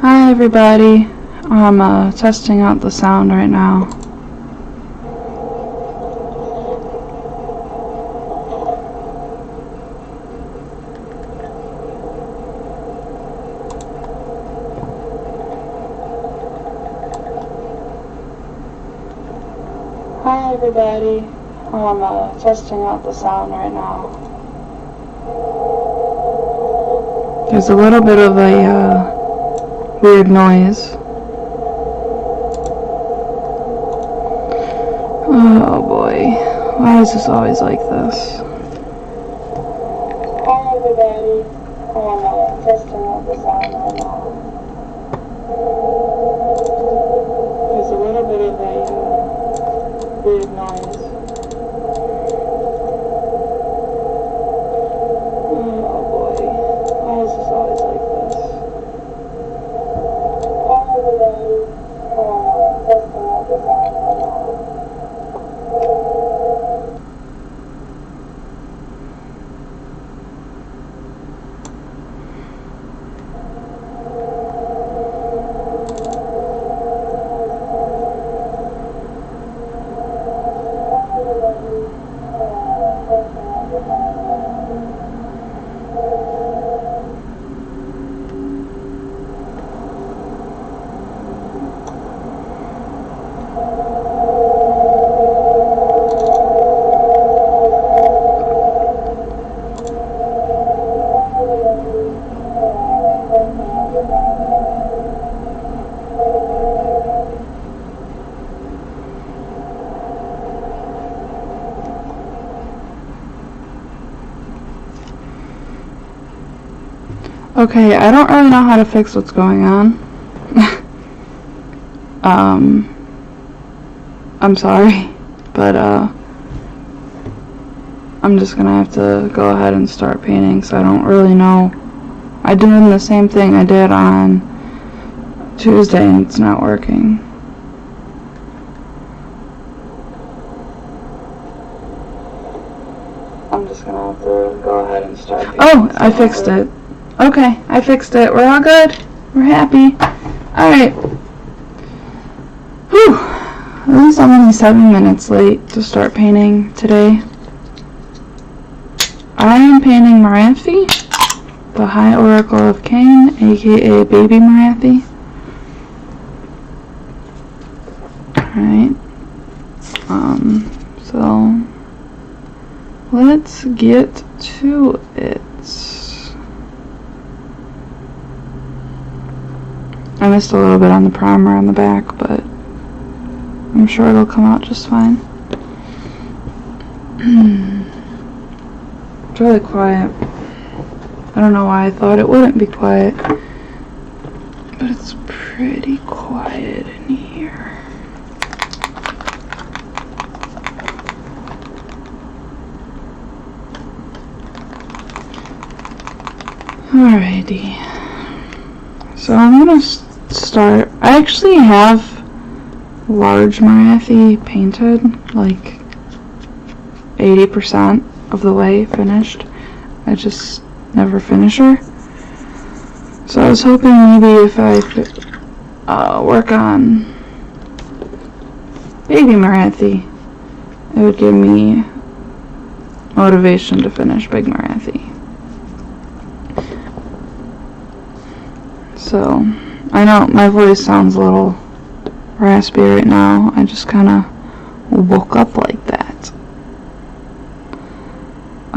Hi everybody, I'm testing out the sound right now. Hi everybody, I'm testing out the sound right now. There's a little bit of a weird noise. Oh boy, why is this always like this? Hi everybody, I'm testing out the sound right now. There's a little bit of a weird noise. Oh boy, why is this always like this? Okay, I don't really know how to fix what's going on. I'm sorry, but I'm just gonna have to go ahead and start painting, so I don't really know. I'm doing the same thing I did on Tuesday and it's not working. I'm just gonna have to go ahead and start painting. Oh, I fixed it. Okay, I fixed it. We're all good. We're happy. Alright. Whew. At least I'm only 7 minutes late to start painting today. I am painting Morathi, the High Oracle of Khaine, aka Baby Morathi. Alright. So let's get to it. I missed a little bit on the primer on the back, but I'm sure it'll come out just fine. It's really quiet. I don't know why I thought it wouldn't be quiet, but it's pretty quiet in here. Alrighty. So I'm gonna start. I actually have large Morathi painted, like 80% of the way finished. I just never finish her. So I was hoping maybe if I could work on Baby Morathi, it would give me motivation to finish Big Morathi. So, I know my voice sounds a little raspy right now. I just kind of woke up like that.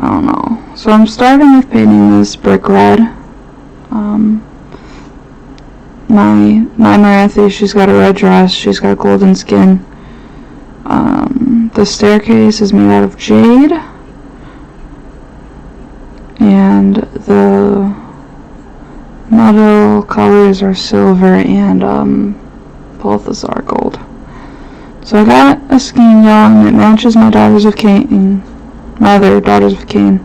don't know. So I'm starting with painting this brick red. My Morathi, she's got a red dress, she's got golden skin. The staircase is made out of jade, and the model colors are silver and Balthazar gold. So I got a skein yellow and it matches my Daughters of Khaine, my other Daughters of Khaine,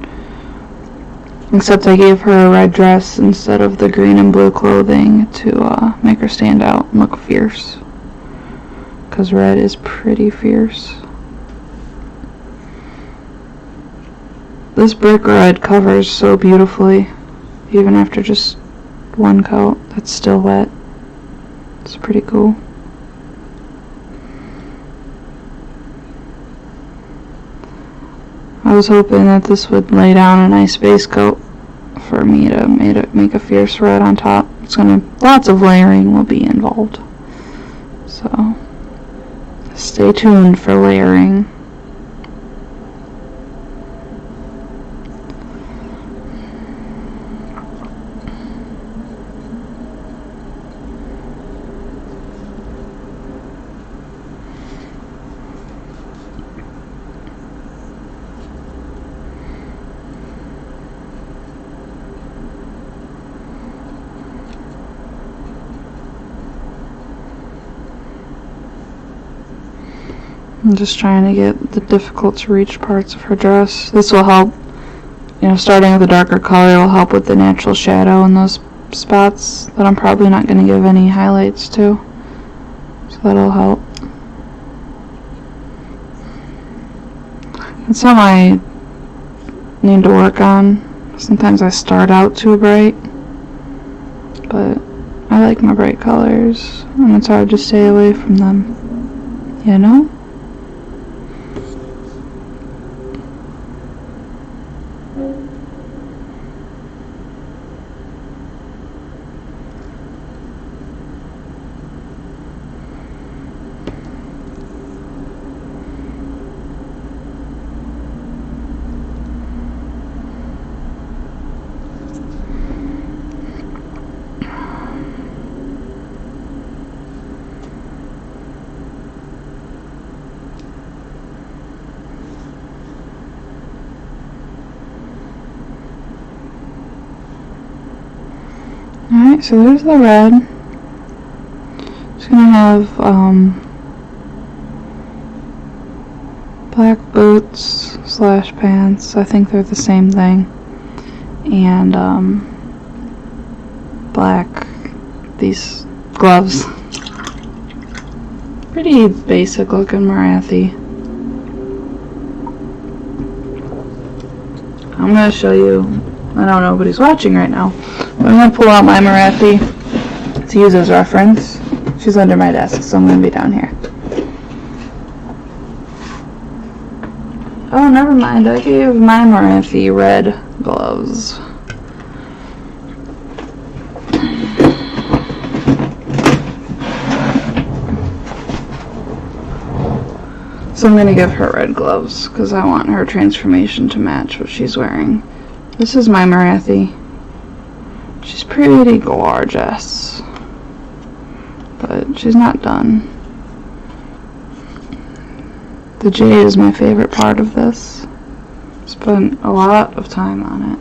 except I gave her a red dress instead of the green and blue clothing to make her stand out and look fierce, because red is pretty fierce. This brick red covers so beautifully, even after just one coat that's still wet. It's pretty cool. I was hoping that this would lay down a nice base coat for me to make a fierce red on top. It's gonna, lots of layering will be involved. So stay tuned for layering. I'm just trying to get the difficult to reach parts of her dress. This will help, starting with a darker color will help with the natural shadow in those spots that I'm probably not going to give any highlights to. So that'll help. It's something I need to work on. Sometimes I start out too bright, but I like my bright colors, and it's hard to stay away from them, you know? Alright, so there's the red. Just gonna have black boots / pants. I think they're the same thing. And black, these gloves. Pretty basic looking Morathi. I'm gonna show you, I know nobody's watching right now, but I'm gonna pull out my Morathi to use as reference. She's under my desk, so I'm gonna be down here. Oh, never mind, I gave my Morathi red gloves. So I'm gonna give her red gloves because I want her transformation to match what she's wearing. This is my Morathi. She's pretty gorgeous, but she's not done. The jade is my favorite part of this. Spent a lot of time on it.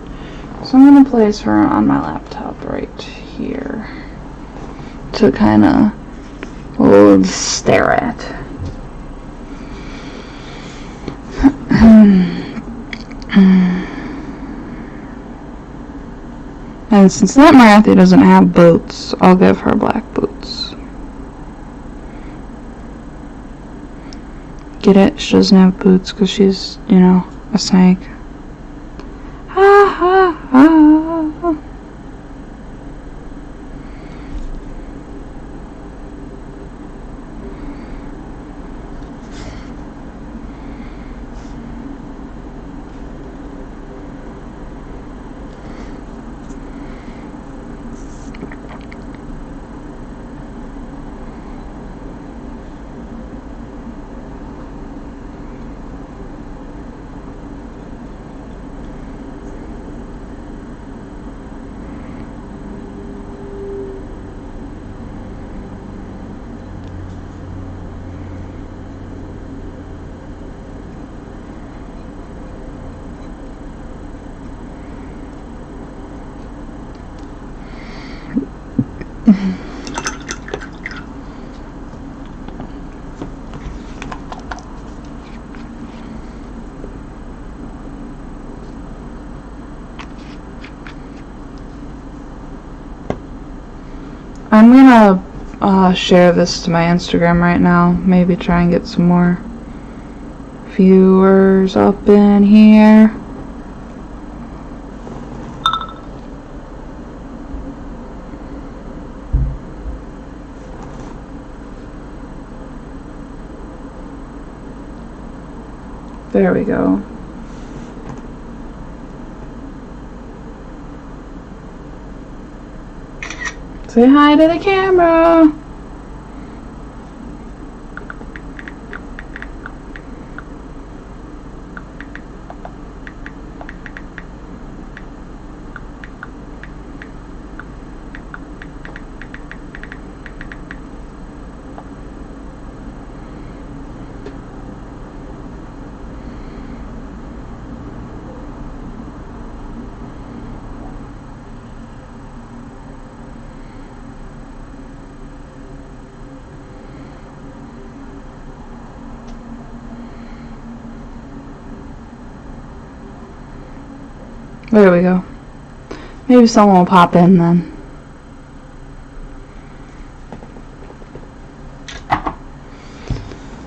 So I'm gonna place her on my laptop right here to kind of stare at. And since that Morathi doesn't have boots, I'll give her black boots. Get it? She doesn't have boots because she's, a snake. Ha ha ha. I'm gonna share this to my Instagram right now. Maybe try and get some more viewers up in here. There we go. Say hi to the camera. There we go. Maybe someone will pop in then.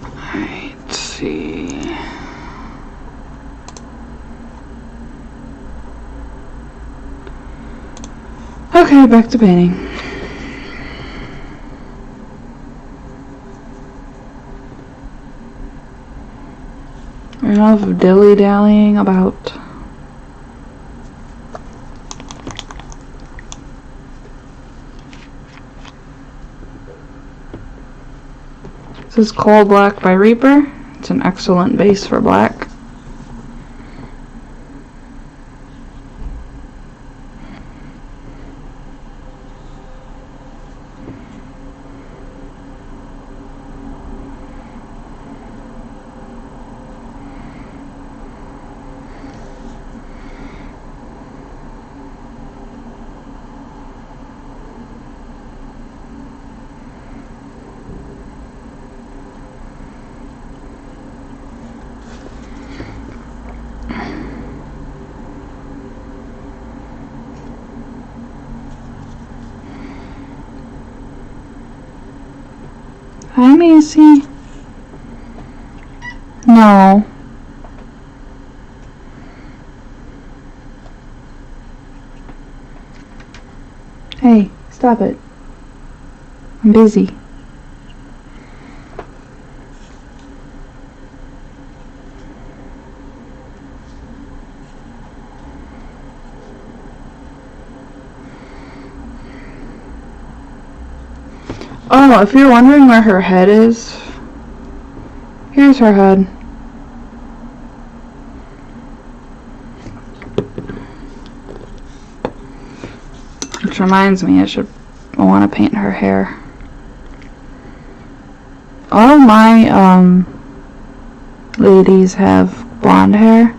Alright, let's see. Okay, back to painting. Enough dilly-dallying about. This is Coal Black by Reaper. It's an excellent base for black. Hi, Macy. No. Hey, stop it. I'm busy. Oh, if you're wondering where her head is, here's her head. Which reminds me, I want to paint her hair. All of my ladies have blonde hair.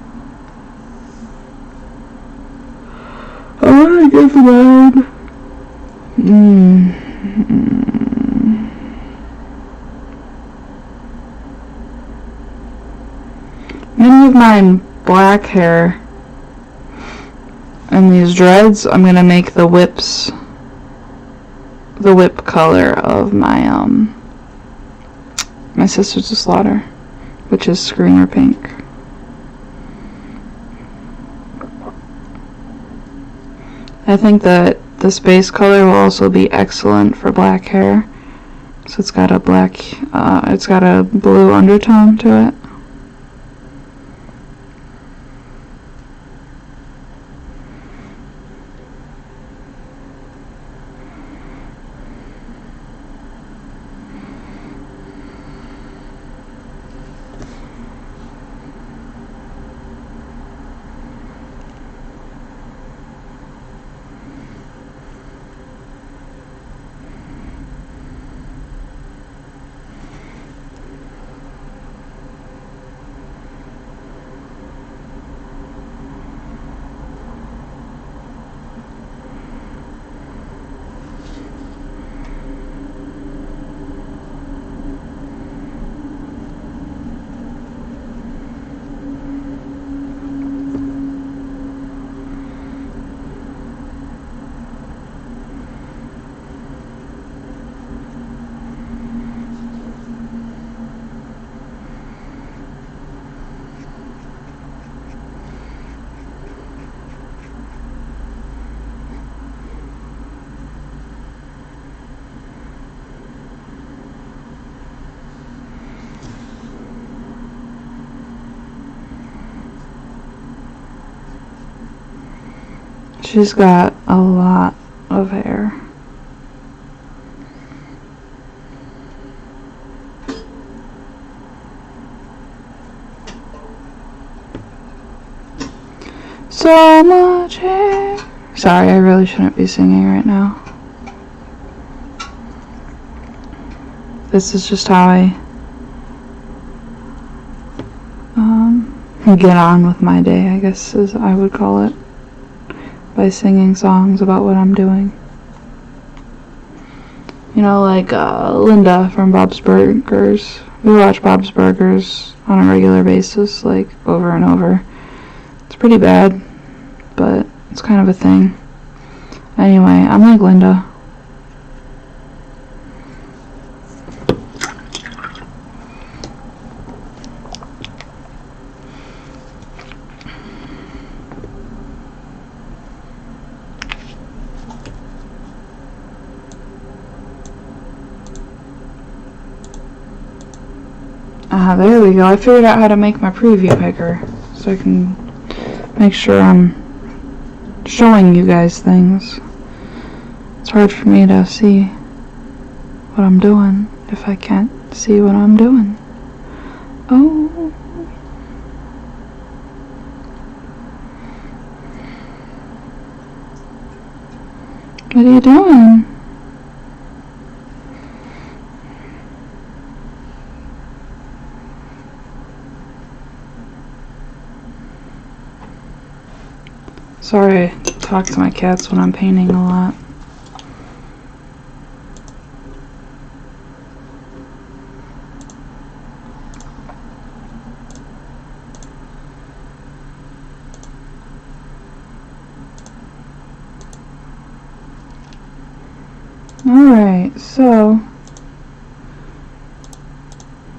I want to give mine. Many of my black hair and these dreads, I'm gonna make the whip color of my my Sisters of Slaughter, which is screamer pink. I think that this base color will also be excellent for black hair. So it's got a it's got a blue undertone to it. She's got a lot of hair. So much hair. Sorry, I really shouldn't be singing right now. This is just how I get on with my day, I guess as I would call it, by singing songs about what I'm doing. You know, like Linda from Bob's Burgers. We watch Bob's Burgers on a regular basis, like over and over. It's pretty bad, but it's kind of a thing. Anyway, I'm like Linda. There we go. I figured out how to make my preview bigger, so I can make sure I'm showing you guys things. It's hard for me to see what I'm doing if I can't see what I'm doing. Oh. What are you doing? Sorry, I talk to my cats when I'm painting a lot. Alright, so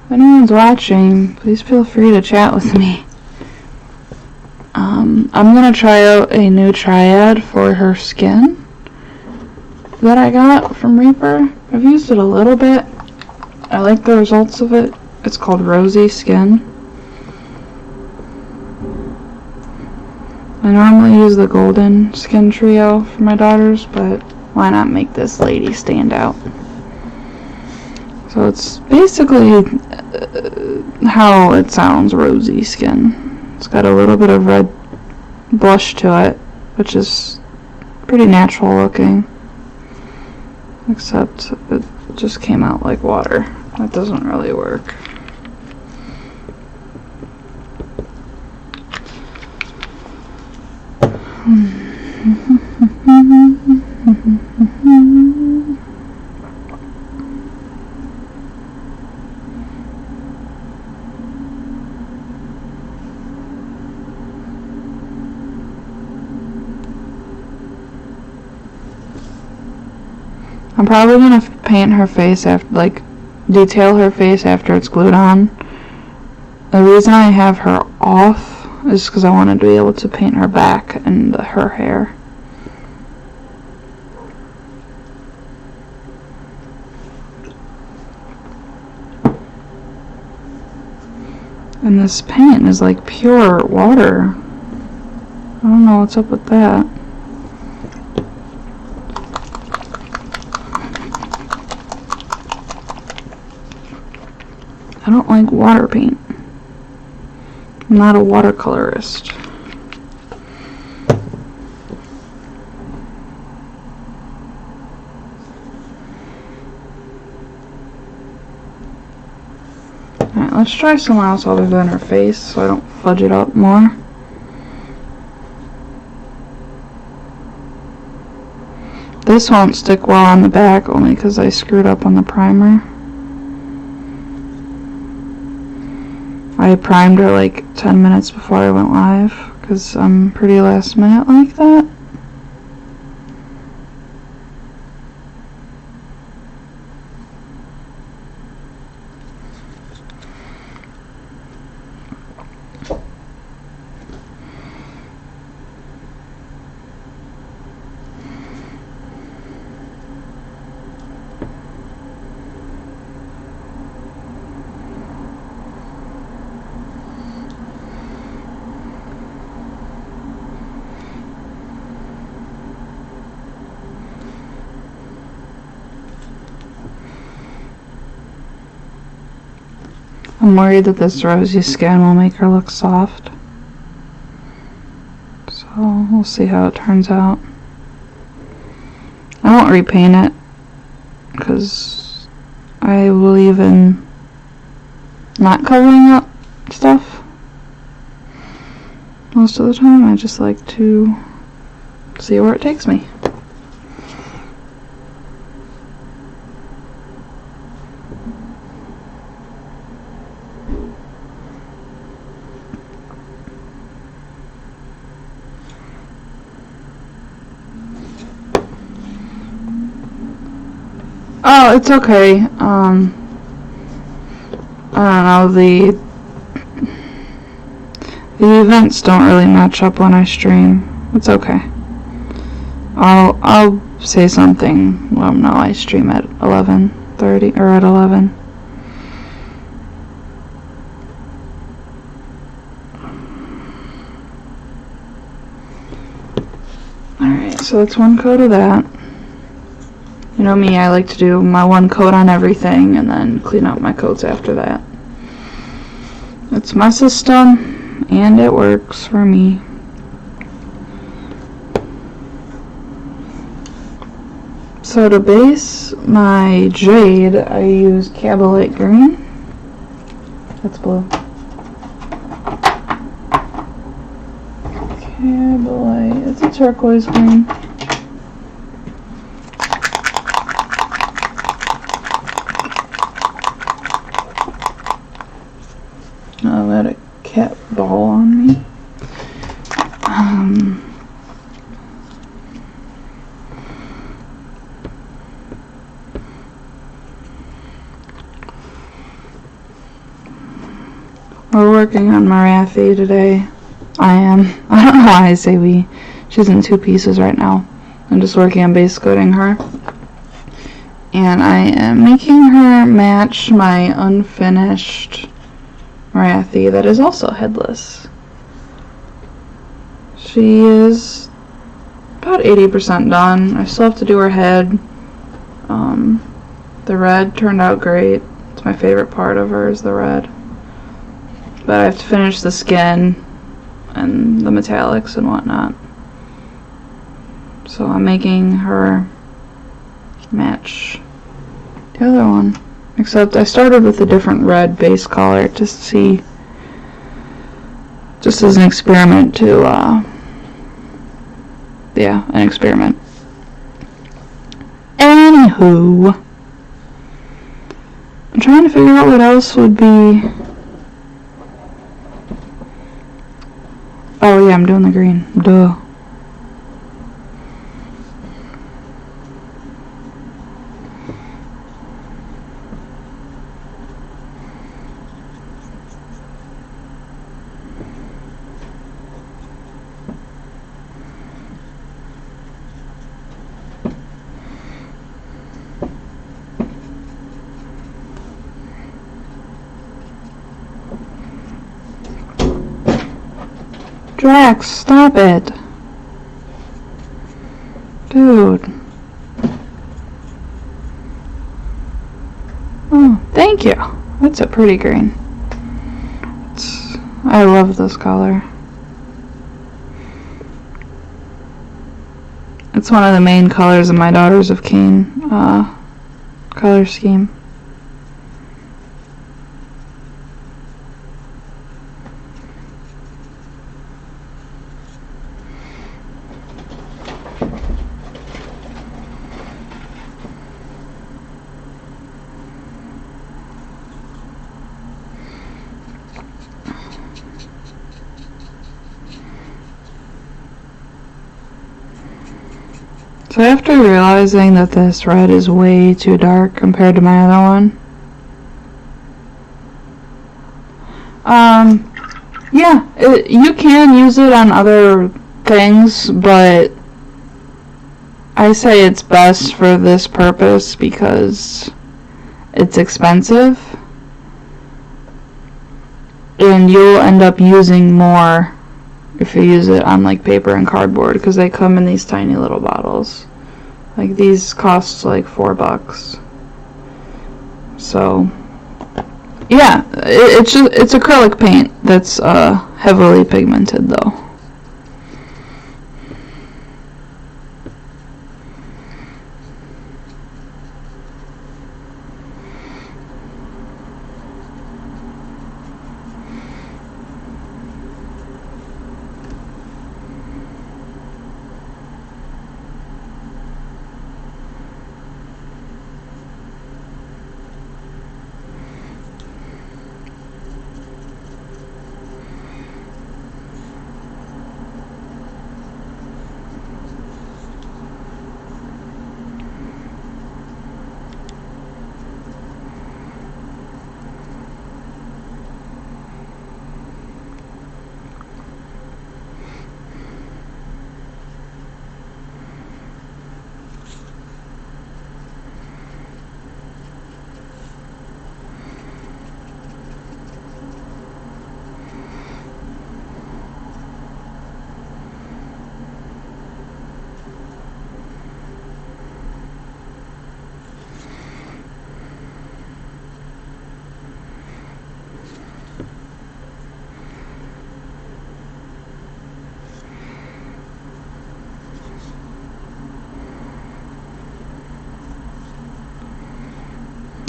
if anyone's watching, please feel free to chat with me. I'm gonna try out a new triad for her skin that I got from Reaper. I've used it a little bit. I like the results of it. It's called Rosy Skin. I normally use the Golden Skin Trio for my daughters, but why not make this lady stand out? So it's basically how it sounds, rosy skin. It's got a little bit of red blush to it, which is pretty natural looking, except it just came out like water. That doesn't really work. I'm probably gonna paint her face after, like, detail her face after it's glued on. The reason I have her off is because I wanted to be able to paint her back and her hair. And this paint is like pure water. I don't know what's up with that. I don't like water paint. I'm not a watercolorist. Alright, let's try somewhere else other than her face so I don't fudge it up more. This won't stick well on the back only because I screwed up on the primer. I primed her like 10 minutes before I went live because I'm pretty last minute like that. I'm worried that this rosy skin will make her look soft. So we'll see how it turns out. I won't repaint it because I believe in not covering up stuff most of the time. I just like to see where it takes me. Oh, it's okay. I don't know, the events don't really match up when I stream. It's okay. I'll say something. Well, no, I stream at 11:30 or at 11. Alright, so that's one coat of that. You know me, I like to do my one coat on everything and then clean up my coats after that. It's my system and it works for me. So to base my jade, I use Cabalite green. That's blue. Cabalite, it's a turquoise green. Oh, I had a cat ball on me. We're working on Morathi today. I am. I don't know why I say we. She's in 2 pieces right now. I'm just working on base coating her. And I am making her match my unfinished Morathi that is also headless. She is about 80% done. I still have to do her head. The red turned out great. It's my favorite part of her is the red. But I have to finish the skin and the metallics and whatnot. So I'm making her match the other one. Except I started with a different red base color to see, just as an experiment to, yeah, an experiment. Anywho, I'm trying to figure out what else would be. Oh yeah, I'm doing the green. Duh. Drax, stop it. Dude. Oh, thank you. That's a pretty green. I love this color. It's one of the main colors of my Daughters of Khaine color scheme. So after realizing that this red is way too dark compared to my other one, yeah, you can use it on other things, but I say it's best for this purpose because it's expensive and you'll end up using more if you use it on like paper and cardboard, because they come in these tiny little bottles. Like these cost like $4. So Yeah, it's acrylic paint that's heavily pigmented though.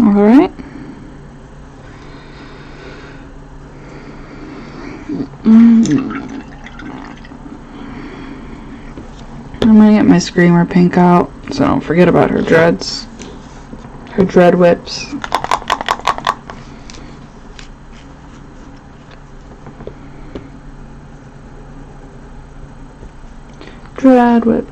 Alright. I'm gonna get my Screamer pink out so I don't forget about her dreads. Her dread whips. Dread whip.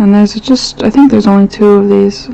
And there's just, I think there's only 2 of these.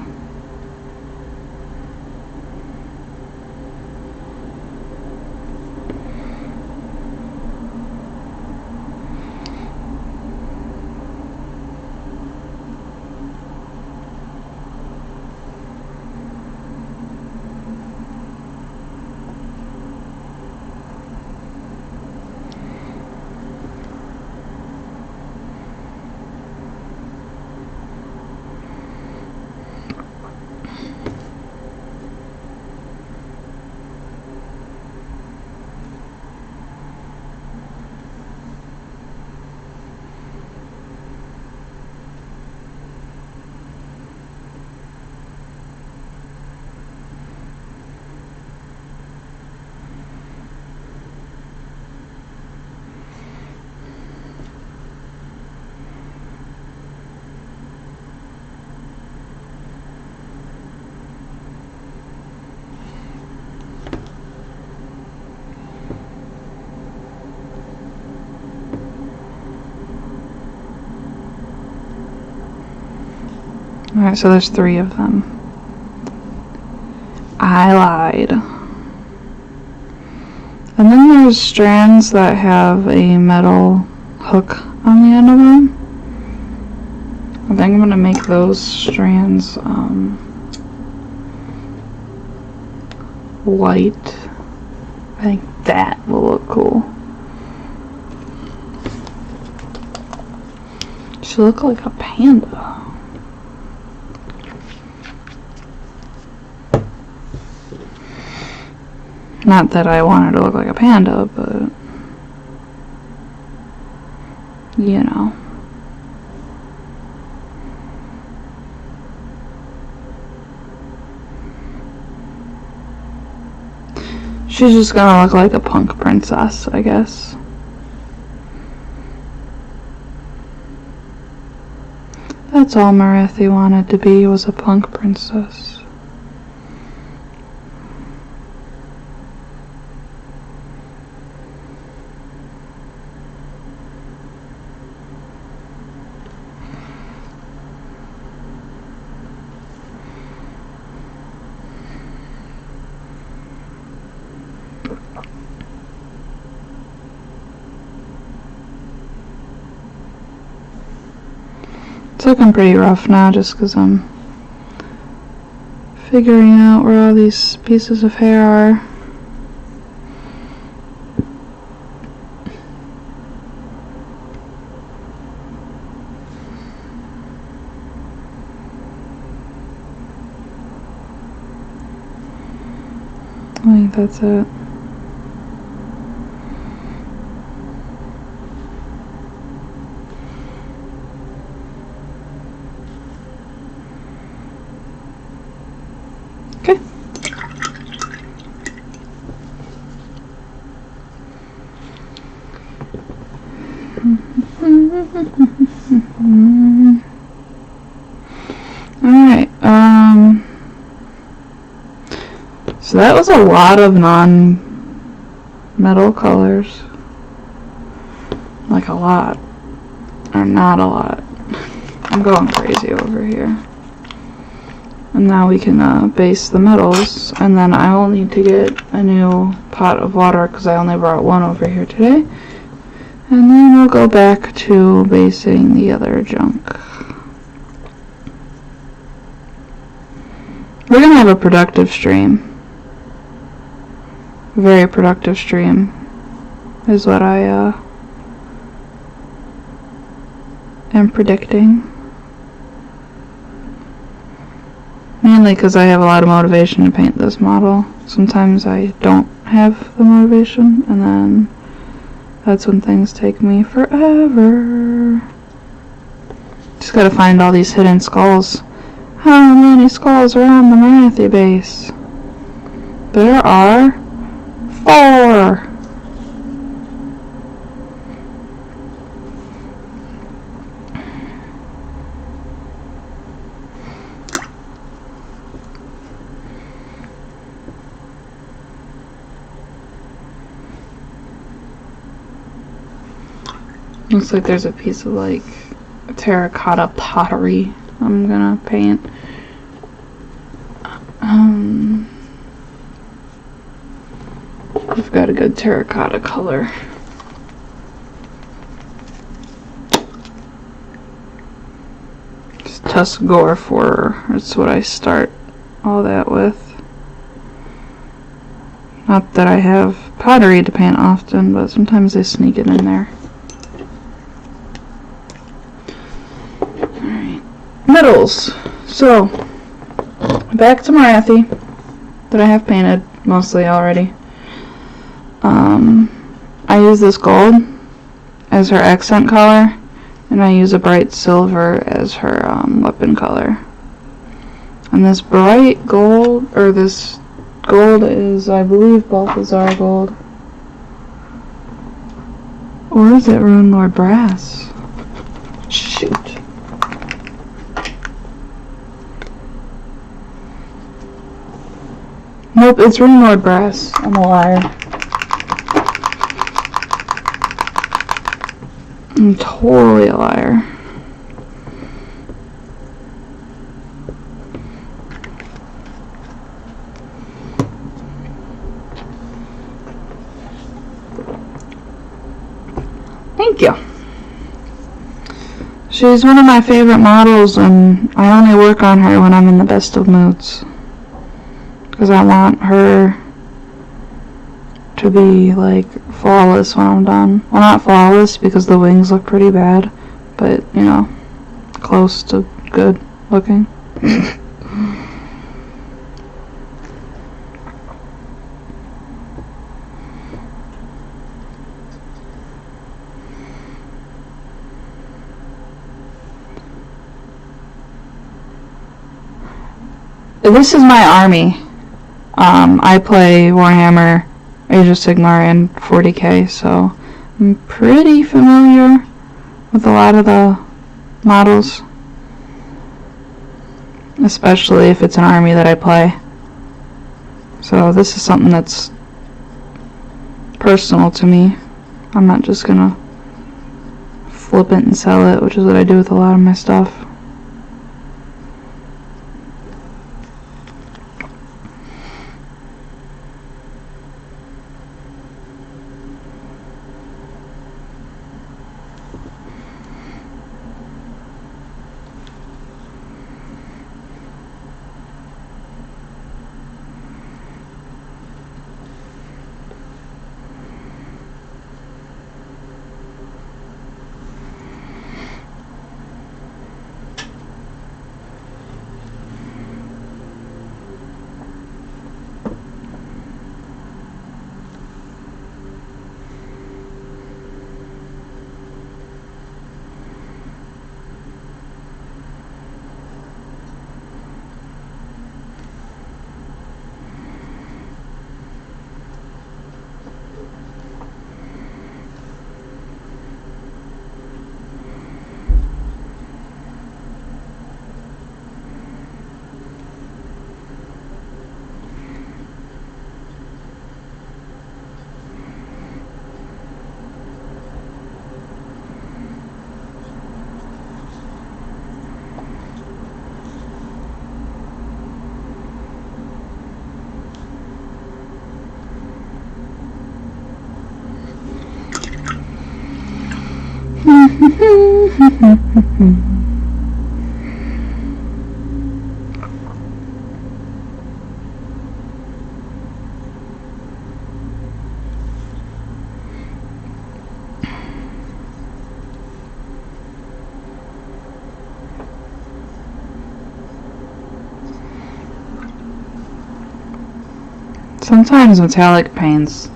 Alright, so there's 3 of them. I lied. And then there's strands that have a metal hook on the end of them. I think I'm gonna make those strands white. I think that will look cool. She look like a panda. Not that I want her to look like a panda, but you know. She's just gonna look like a punk princess, I guess. That's all Morathi wanted to be, was a punk princess. It's looking pretty rough now just because I'm figuring out where all these pieces of hair are. think that's it. Okay. Alright, so that was a lot of non-metal colors. Like a lot. Or not a lot. I'm going crazy over here. And now we can base the metals, and then I will need to get a new pot of water because I only brought one over here today. And then we'll go back to basing the other junk. We're going to have a productive stream. Very productive stream is what I am predicting. Mainly because I have a lot of motivation to paint this model. Sometimes I don't have the motivation, and then that's when things take me forever. Just gotta find all these hidden skulls. How many skulls are on the Morathi base? There are 4! Looks like there's a piece of like terracotta pottery I'm gonna paint. I've got a good terracotta color. Just Tuscarora 4, that's what I start all that with. Not that I have pottery to paint often, but sometimes they sneak it in there. Alright, metals. So, back to Morathi that I have painted mostly already. I use this gold as her accent color, and I use a bright silver as her weapon color. And this bright gold, or this gold is, I believe, Balthazar gold. Or is it Rune Lord Brass? Shoot. Nope, it's Rune Lord Brass. I'm a liar. I'm totally a liar. Thank you. She's one of my favorite models, and I only work on her when I'm in the best of moods. Because I want her to be like flawless when I'm done. Well, not flawless because the wings look pretty bad, but you know, close to good looking. This is my army. I play Warhammer, Age of Sigmar, and 40k, so I'm pretty familiar with a lot of the models, especially if it's an army that I play. So this is something that's personal to me. I'm not just gonna flip it and sell it, which is what I do with a lot of my stuff. Sometimes metallic paints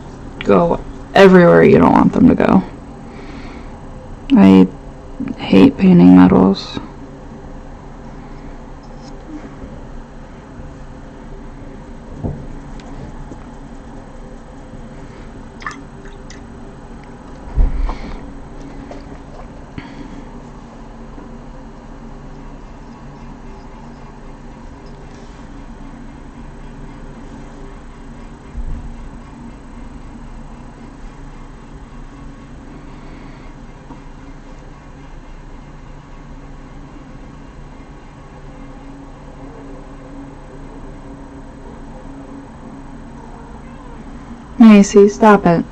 go everywhere you don't want them to go. I hate painting metals. Macy, stop it.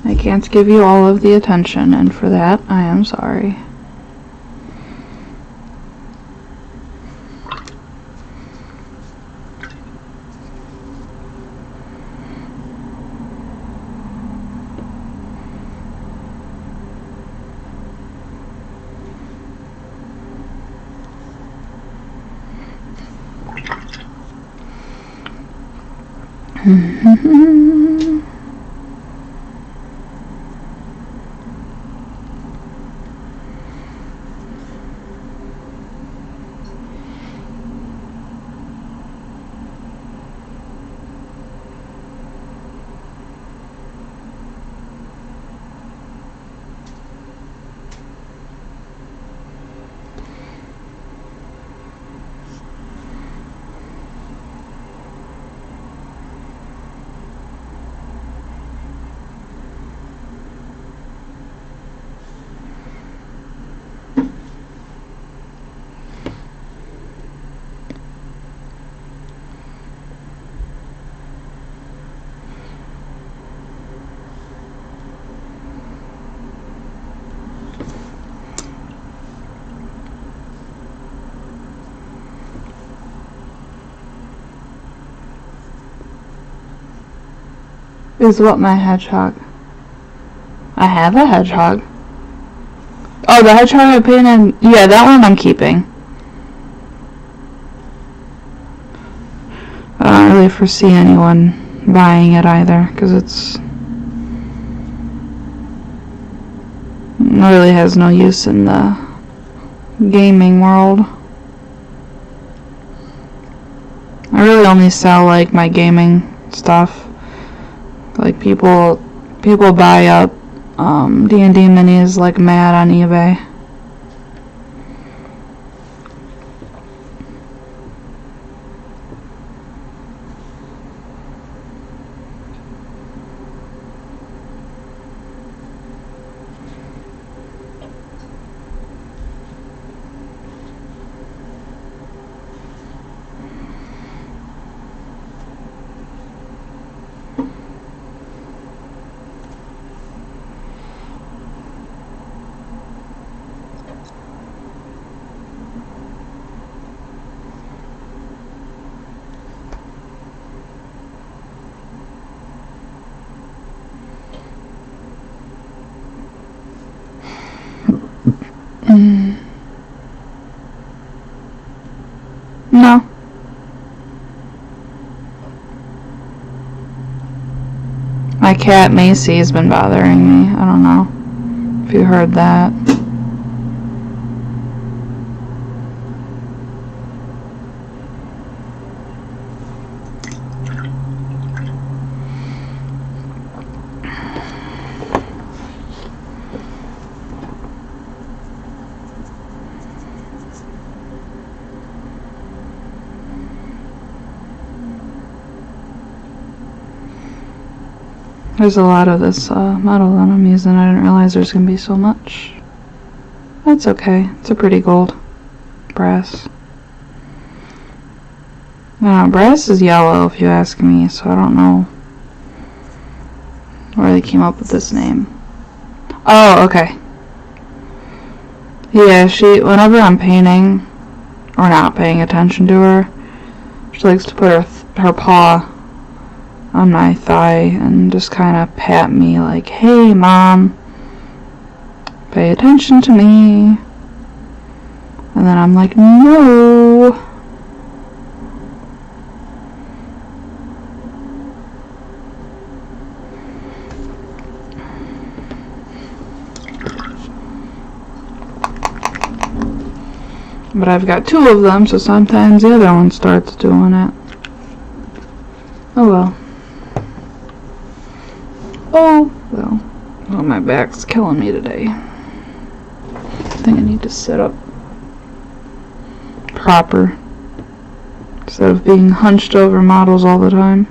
I can't give you all of the attention, and for that, I am sorry. Is what my hedgehog? I have a hedgehog. Oh, the hedgehog I painted? Yeah, that one I'm keeping. I don't really foresee anyone buying it either, because it really has no use in the gaming world. I really only sell like my gaming stuff. Like people buy up D&D minis like mad on eBay. No. My cat Macy has been bothering me. I don't know if you heard that. There's a lot of this metal that I'm using. I didn't realize there's going to be so much. That's okay. It's a pretty gold brass. Brass is yellow if you ask me, so I don't know where they came up with this name. Oh, okay. Yeah, whenever I'm painting, or not paying attention to her, she likes to put her paw on my thigh and just kind of pat me like, hey, Mom, pay attention to me. And then I'm like, no. But I've got two of them, so sometimes the other one starts doing it. Oh well. Oh well. Oh, my back's killing me today. I think I need to sit up proper instead of being hunched over models all the time.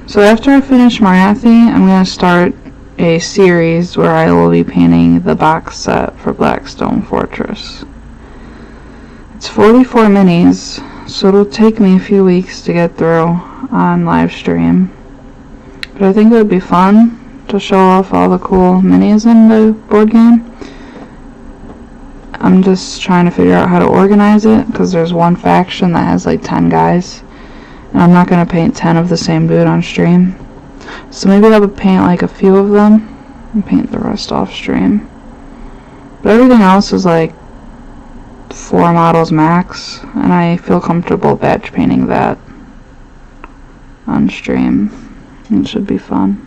So after I finish Morathi, I'm going to start a series where I will be painting the box set for Blackstone Fortress. It's 44 minis, so it'll take me a few weeks to get through on live stream. But I think it would be fun to show off all the cool minis in the board game. I'm just trying to figure out how to organize it, because there's one faction that has like 10 guys. And I'm not going to paint 10 of the same dude on stream. So maybe I would paint like a few of them and paint the rest off stream. But everything else is like 4 models max, and I feel comfortable batch painting that on stream. It should be fun.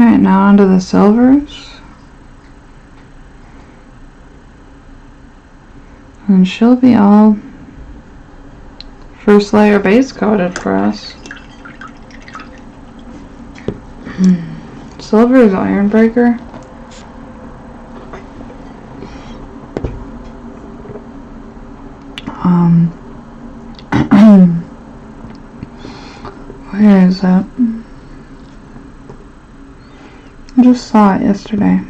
Alright, now onto the silvers. And she'll be all first layer base coated for us. Silver is Iron Breaker. Where is that? I just saw it yesterday.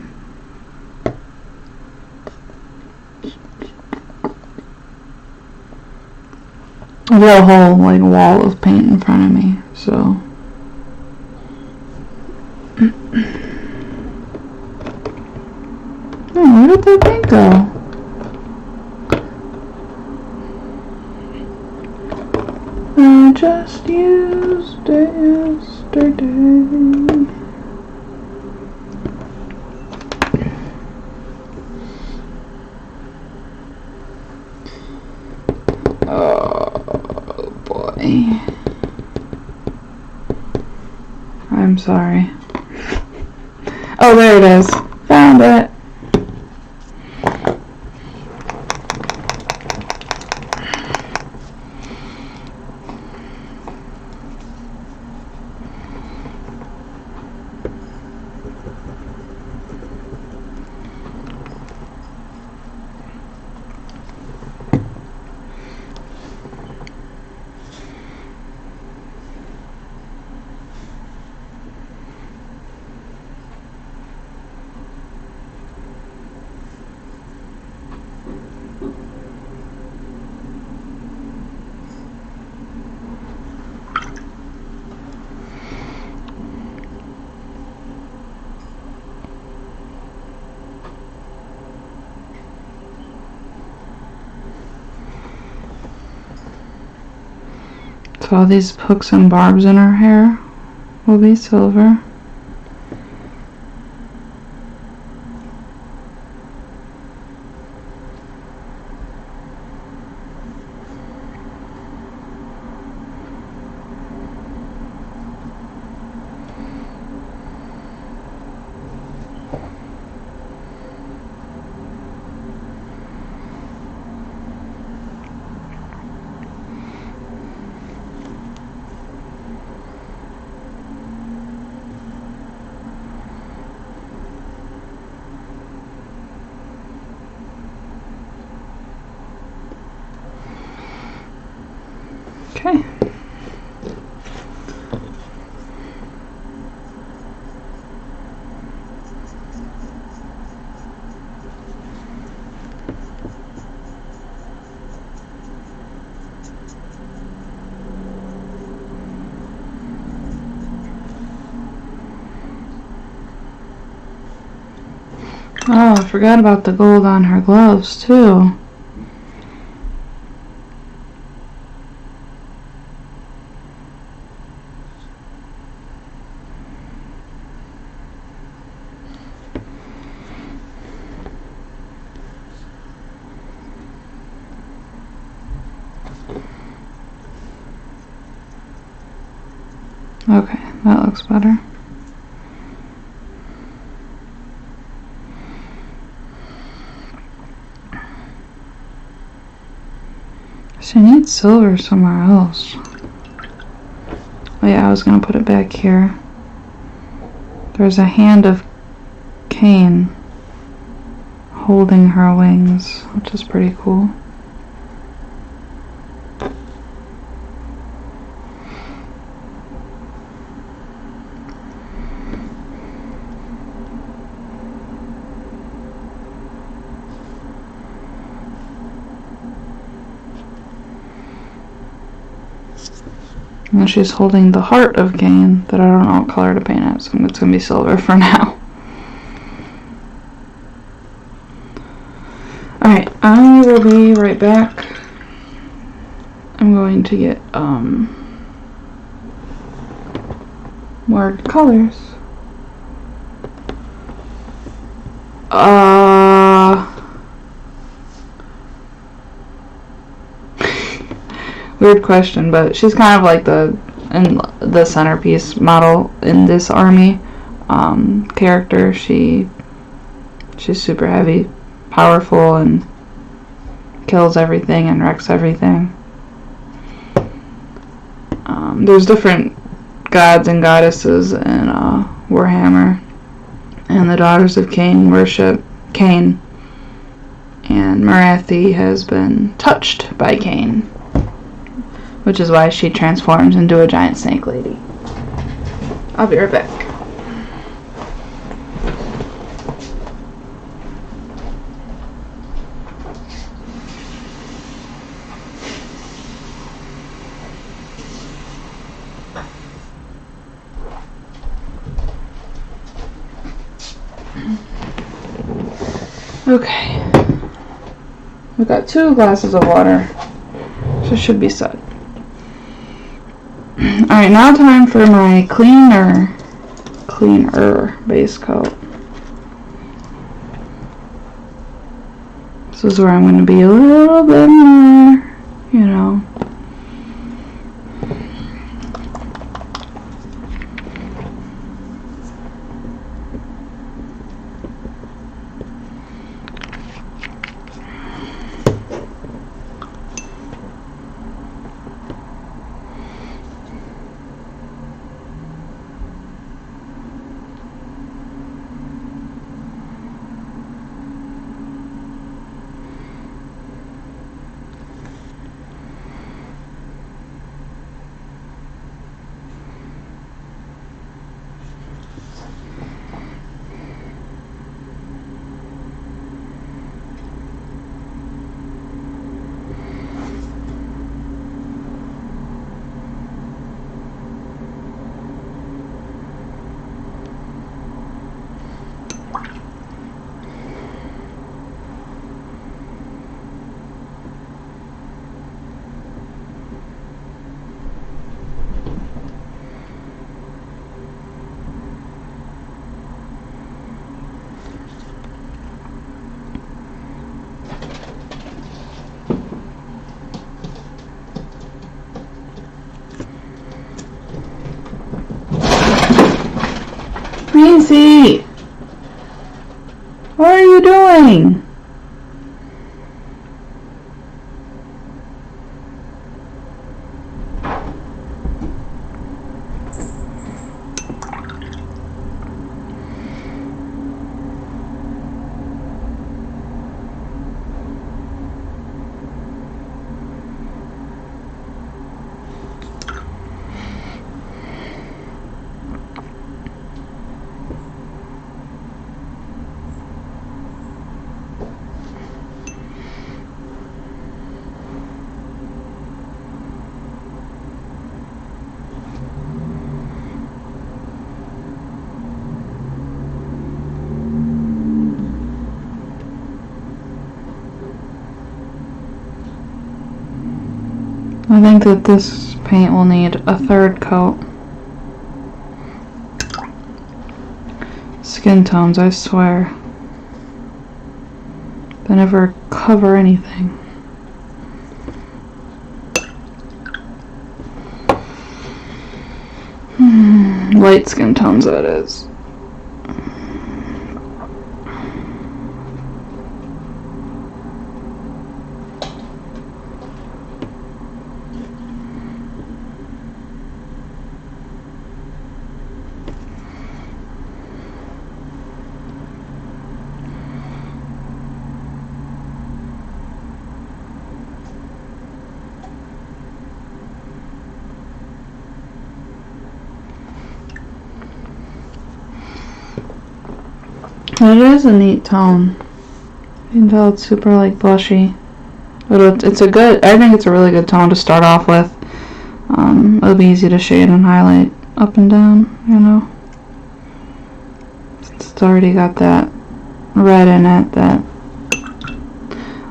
I got a whole like wall of paint in front of me, so oh, where did that paint go? I just used it yesterday. Oh boy. I'm sorry. Oh, there it is. Found it. So all these hooks and barbs in her hair will be silver. Okay. Oh, I forgot about the gold on her gloves, too. Okay, that looks better. She needs silver somewhere else. Oh yeah, I was gonna put it back here. There's a hand of Khaine holding her wings, which is pretty cool. And she's holding the heart of Khaine that I don't know what color to paint it, so it's going to be silver for now. Alright, I will be right back. I'm going to get more colors. Weird question, but she's kind of like the centerpiece model in this army character. She's super heavy, powerful, and kills everything and wrecks everything. There's different gods and goddesses in Warhammer, and the daughters of Khaine worship Khaine, and Morathi has been touched by Khaine, which is why she transforms into a giant snake lady. I'll be right back. Okay. We've got 2 glasses of water, so it should be set. Alright, now time for my cleaner base coat. This is where I'm going to be a little bit more, you know. Macy! What are you doing? I think that this paint will need a third coat. Skin tones, I swear. They never cover anything. Light skin tones, that is. It is a neat tone. You can tell it's super like blushy. But it's a good, I think it's a really good tone to start off with. It'll be easy to shade and highlight up and down, you know. It's already got that red in it that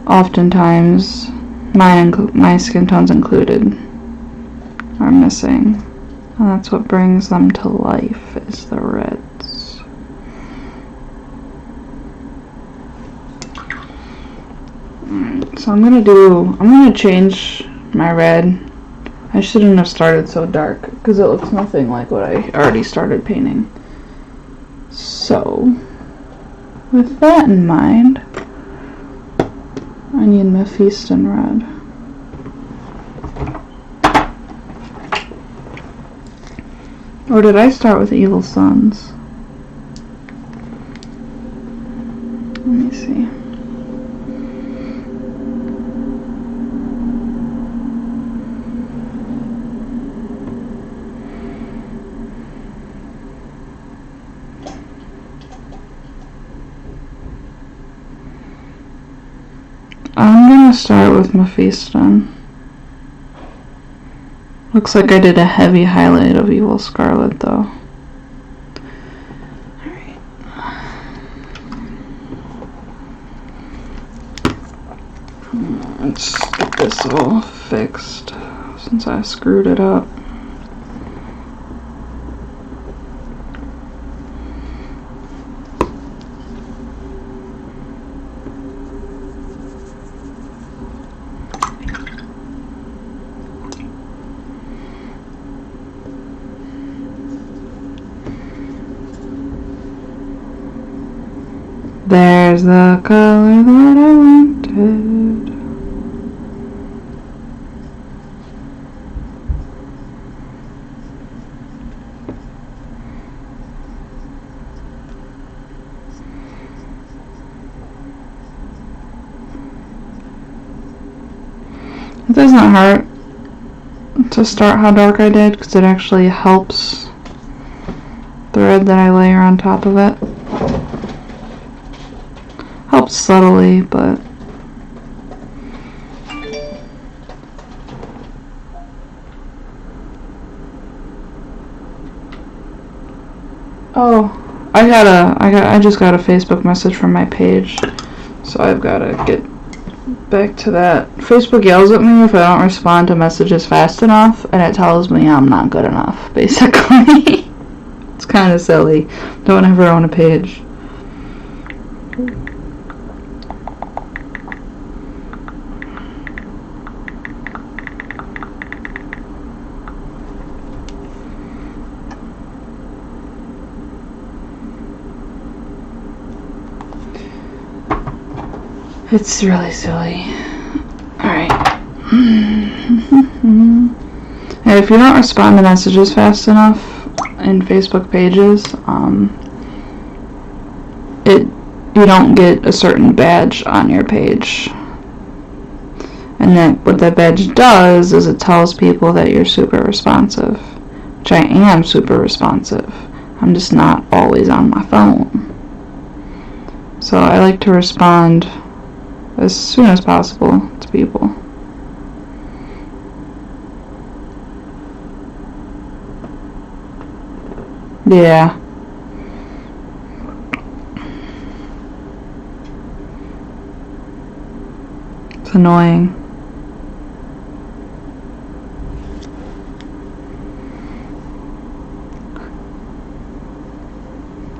oftentimes my skin tones included are missing. And that's what brings them to life, is the reds. So I'm gonna change my red. I shouldn't have started so dark because it looks nothing like what I already started painting. So with that in mind, I need Mephiston red. Or did I start with Evil Sons? Let me see. I'm gonna start with Mephiston. Looks like I did a heavy highlight of Evil Scarlet though. Alright. Let's get this all fixed since I screwed it up. There's the color that I wanted. It doesn't hurt to start how dark I did because it actually helps the red that I layer on top of it. Helps subtly, but I just got a Facebook message from my page, so I've got to get back to that. Facebook yells at me if I don't respond to messages fast enough, and it tells me I'm not good enough, basically. It's kind of silly. Don't ever own a page. It's really silly. Alright. And if you don't respond to messages fast enough in Facebook pages, you don't get a certain badge on your page. And what that badge does is it tells people that you're super responsive. Which I am super responsive. I'm just not always on my phone. So I like to respond as soon as possible to people. Yeah. It's annoying.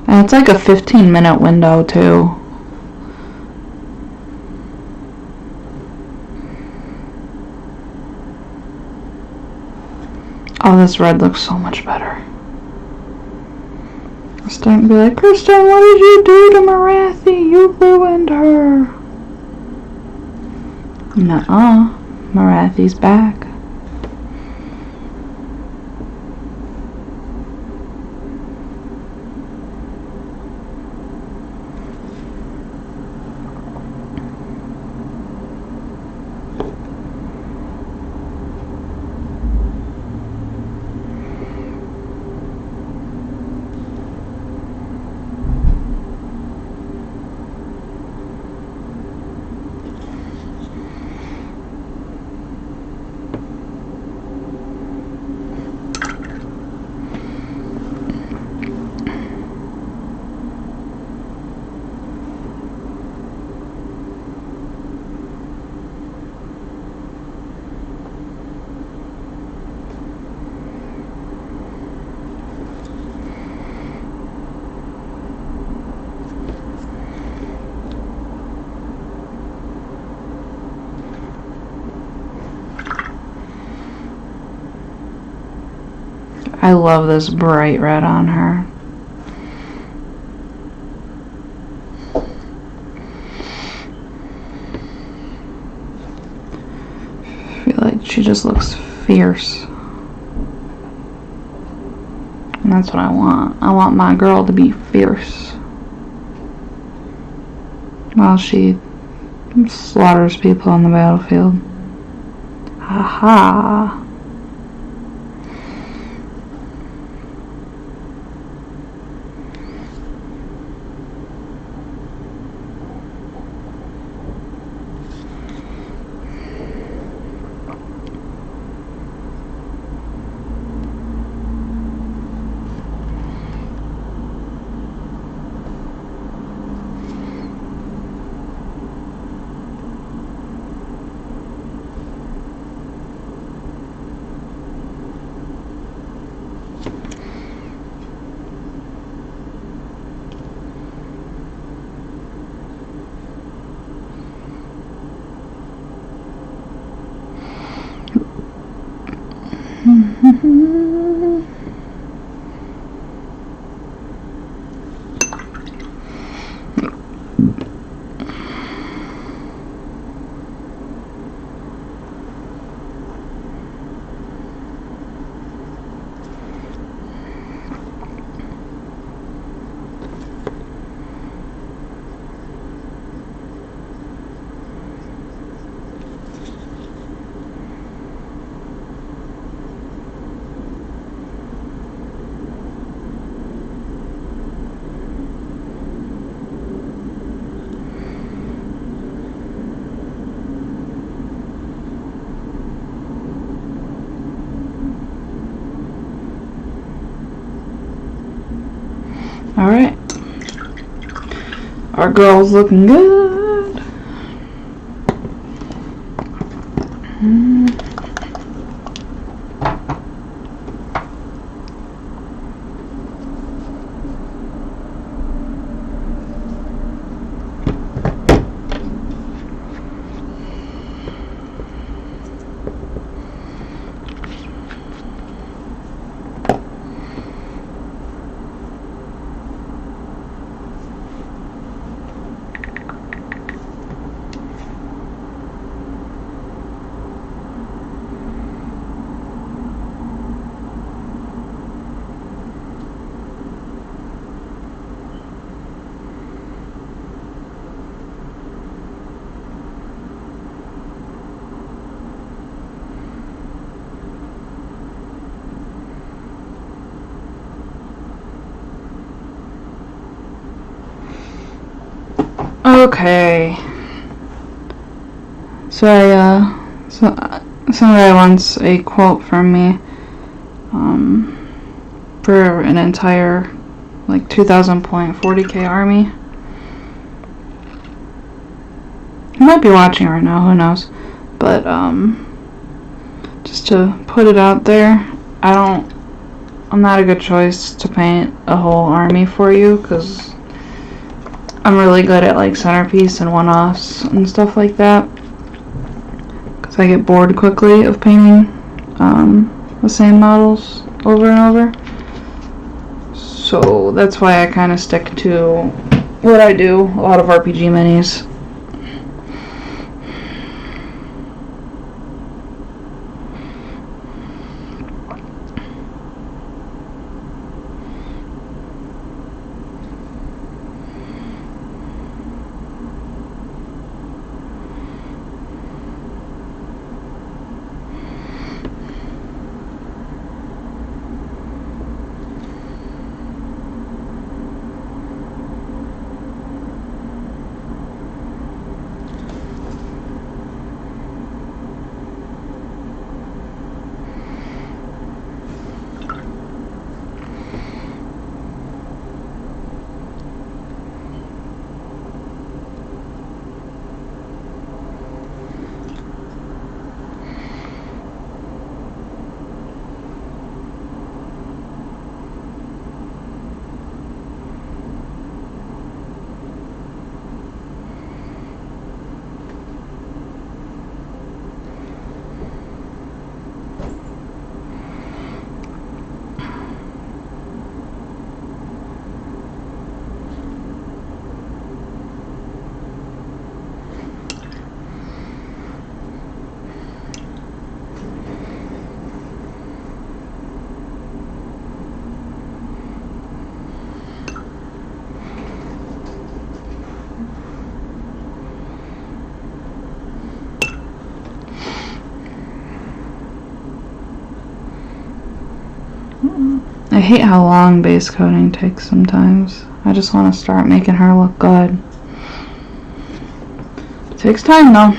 And it's like a 15-minute window too. Oh, this red looks so much better. I'm starting to be like, Kristen, what did you do to Morathi? You ruined her. Nuh-uh. Morathi's back. I love this bright red on her. I feel like she just looks fierce. And that's what I want. I want my girl to be fierce while she slaughters people on the battlefield. Ha-ha. Alright. Our girl's looking good. Okay. So somebody wants a quote from me for an entire like 2,000 point 40k army. You might be watching right now, who knows? But just to put it out there, I'm not a good choice to paint a whole army for you, because I'm really good at like centerpiece and one-offs and stuff like that, because I get bored quickly of painting the same models over and over. So that's why I kind of stick to what I do, a lot of RPG minis. I hate how long base coating takes sometimes. I just want to start making her look good. It takes time though.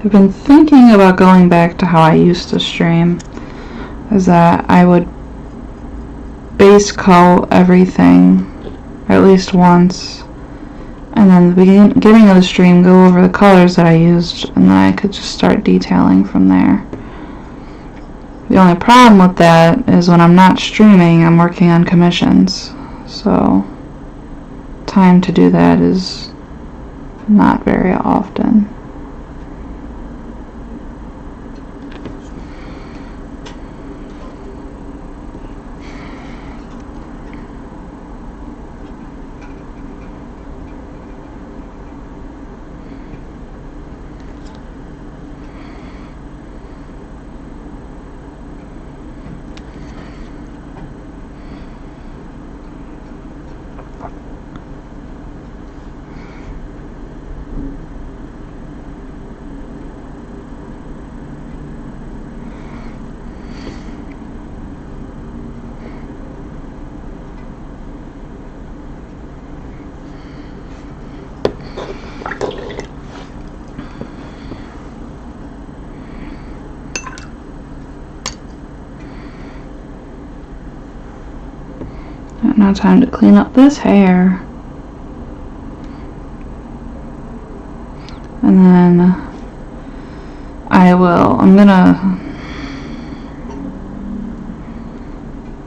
I've been thinking about going back to how I used to stream, is that I would base coat everything at least once, and then the beginning of the stream go over the colors that I used, and then I could just start detailing from there. The only problem with that is when I'm not streaming, I'm working on commissions, so time to do that is not very often. Now time to clean up this hair. And then I'm gonna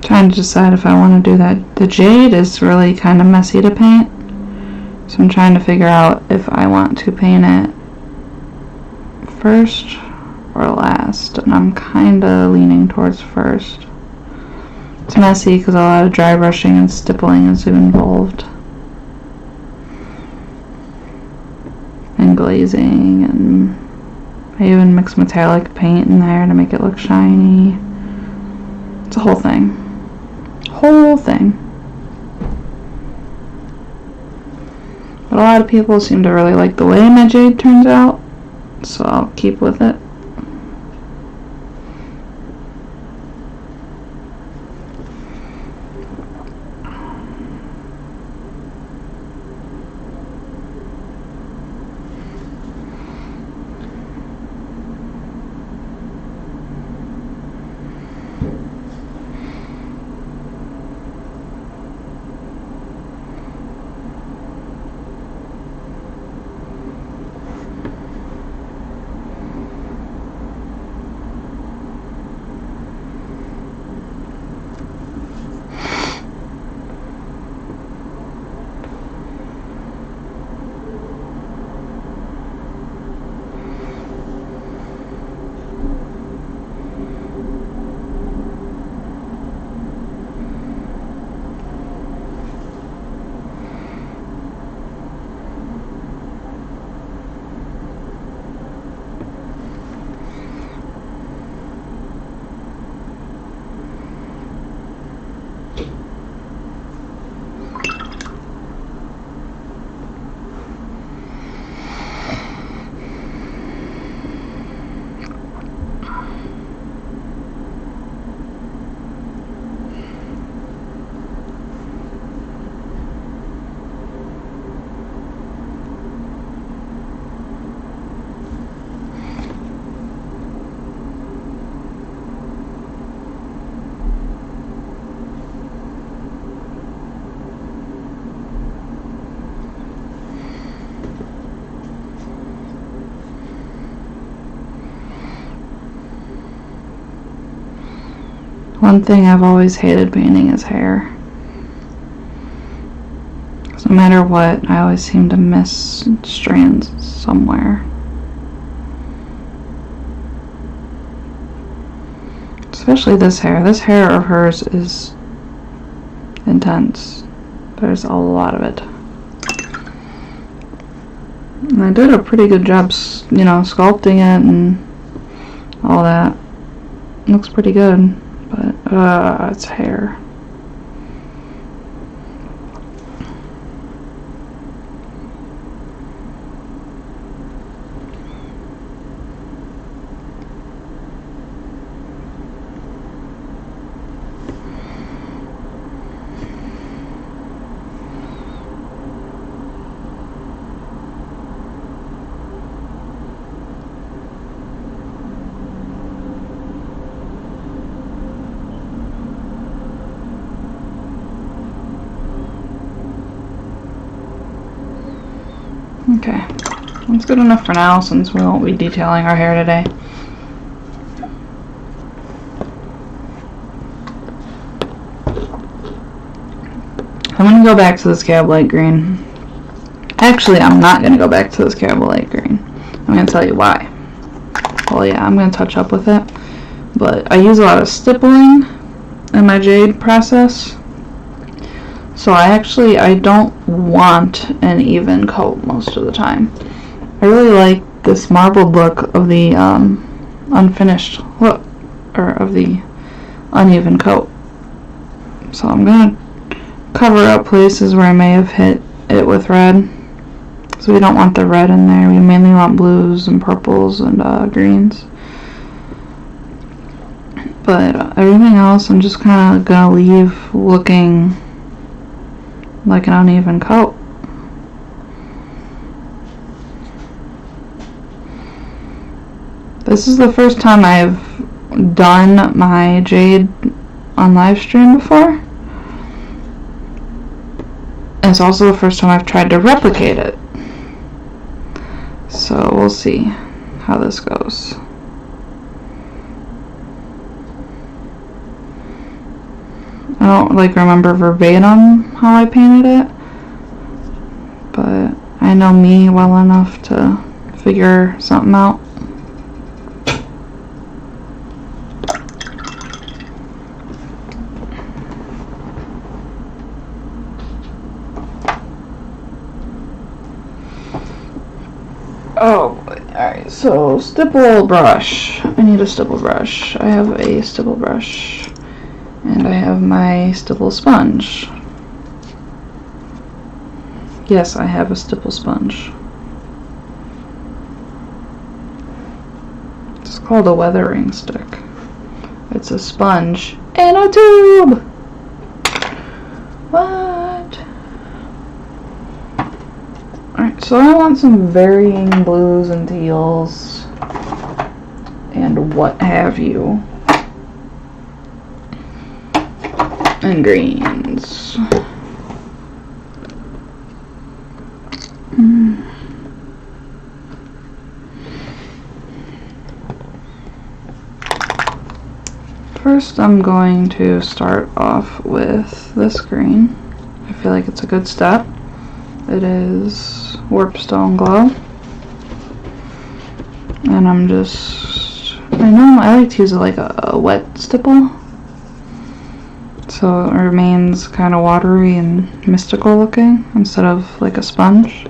trying to decide if I want to do that. The jade is really kind of messy to paint, so I'm trying to figure out if I want to paint it first or last, and I'm kind of leaning towards first. It's messy because a lot of dry brushing and stippling is involved, and glazing, and I even mix metallic paint in there to make it look shiny. It's a whole thing. But a lot of people seem to really like the way my jade turns out, so I'll keep with it. One thing I've always hated painting is hair. No matter what, I always seem to miss strands somewhere. Especially this hair. This hair of hers is intense. There's a lot of it. And I did a pretty good job, you know, sculpting it and all that. It looks pretty good, but it's hair. Okay, that's good enough for now since we won't be detailing our hair today. I'm going to go back to this cab light green. Actually, I'm not going to go back to this cab light green. I'm going to tell you why. Well, yeah, I'm going to touch up with it. But I use a lot of stippling in my jade process. So I don't want an even coat most of the time. I really like this marbled look of the unfinished look, or of the uneven coat. So I'm going to cover up places where I may have hit it with red. So we don't want the red in there. We mainly want blues and purples and greens. But everything else I'm just kind of going to leave looking like an uneven coat. This is the first time I've done my jade on live stream before. And it's also the first time I've tried to replicate it. So we'll see how this goes. I don't remember verbatim how I painted it, but I know me well enough to figure something out. Oh boy. Alright, so stipple brush. I need a stipple brush. I have a stipple brush. And I have my stipple sponge. Yes, I have a stipple sponge. It's called a weathering stick. It's a sponge in a tube! What? Alright, so I want some varying blues and teals and what have you. And greens. First I'm going to start off with this green. I feel like it's a good step. It is Warpstone Glow. And I'm just, I like to use it like a wet stipple. So it remains kind of watery and mystical looking instead of like a sponge.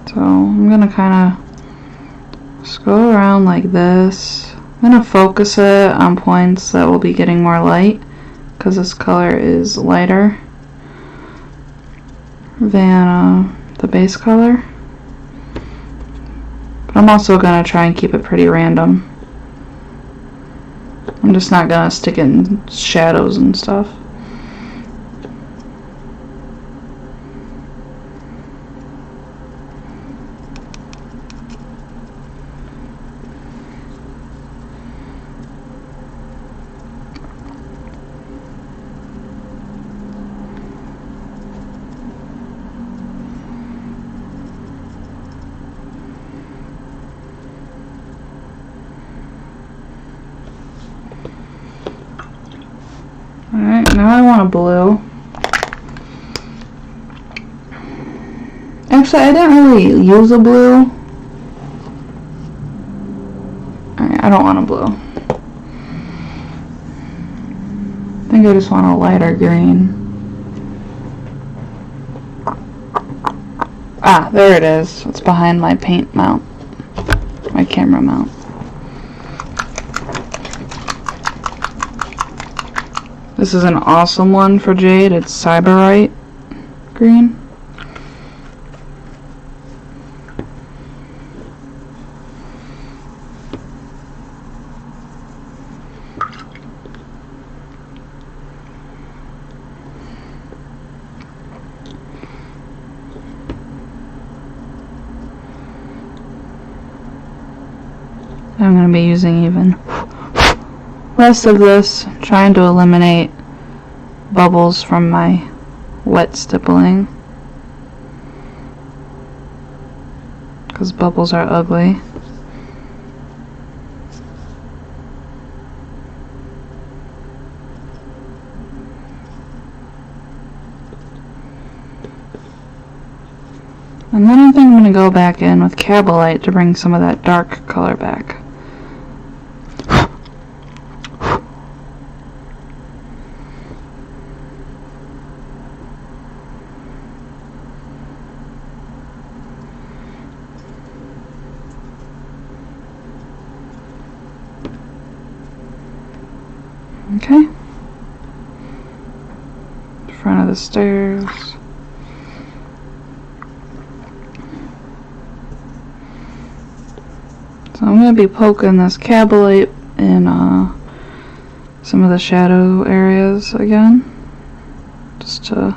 So I'm going to kind of just go around like this. I'm going to focus it on points that will be getting more light because this color is lighter than the base color. But I'm also going to try and keep it pretty random. I'm just not gonna stick in shadows and stuff. Now I want a blue. Actually, I didn't really use a blue. I don't want a blue. I think I just want a lighter green. Ah, there it is. It's behind my paint mount. My camera mount. This is an awesome one for jade. It's Cyberite green. I'm going to be using even less of this, trying to eliminate bubbles from my wet stippling, because bubbles are ugly. And then I think I'm going to go back in with Cabalite to bring some of that dark color back. Okay. Front of the stairs. So I'm going to be poking this Cabalite in some of the shadow areas again, just to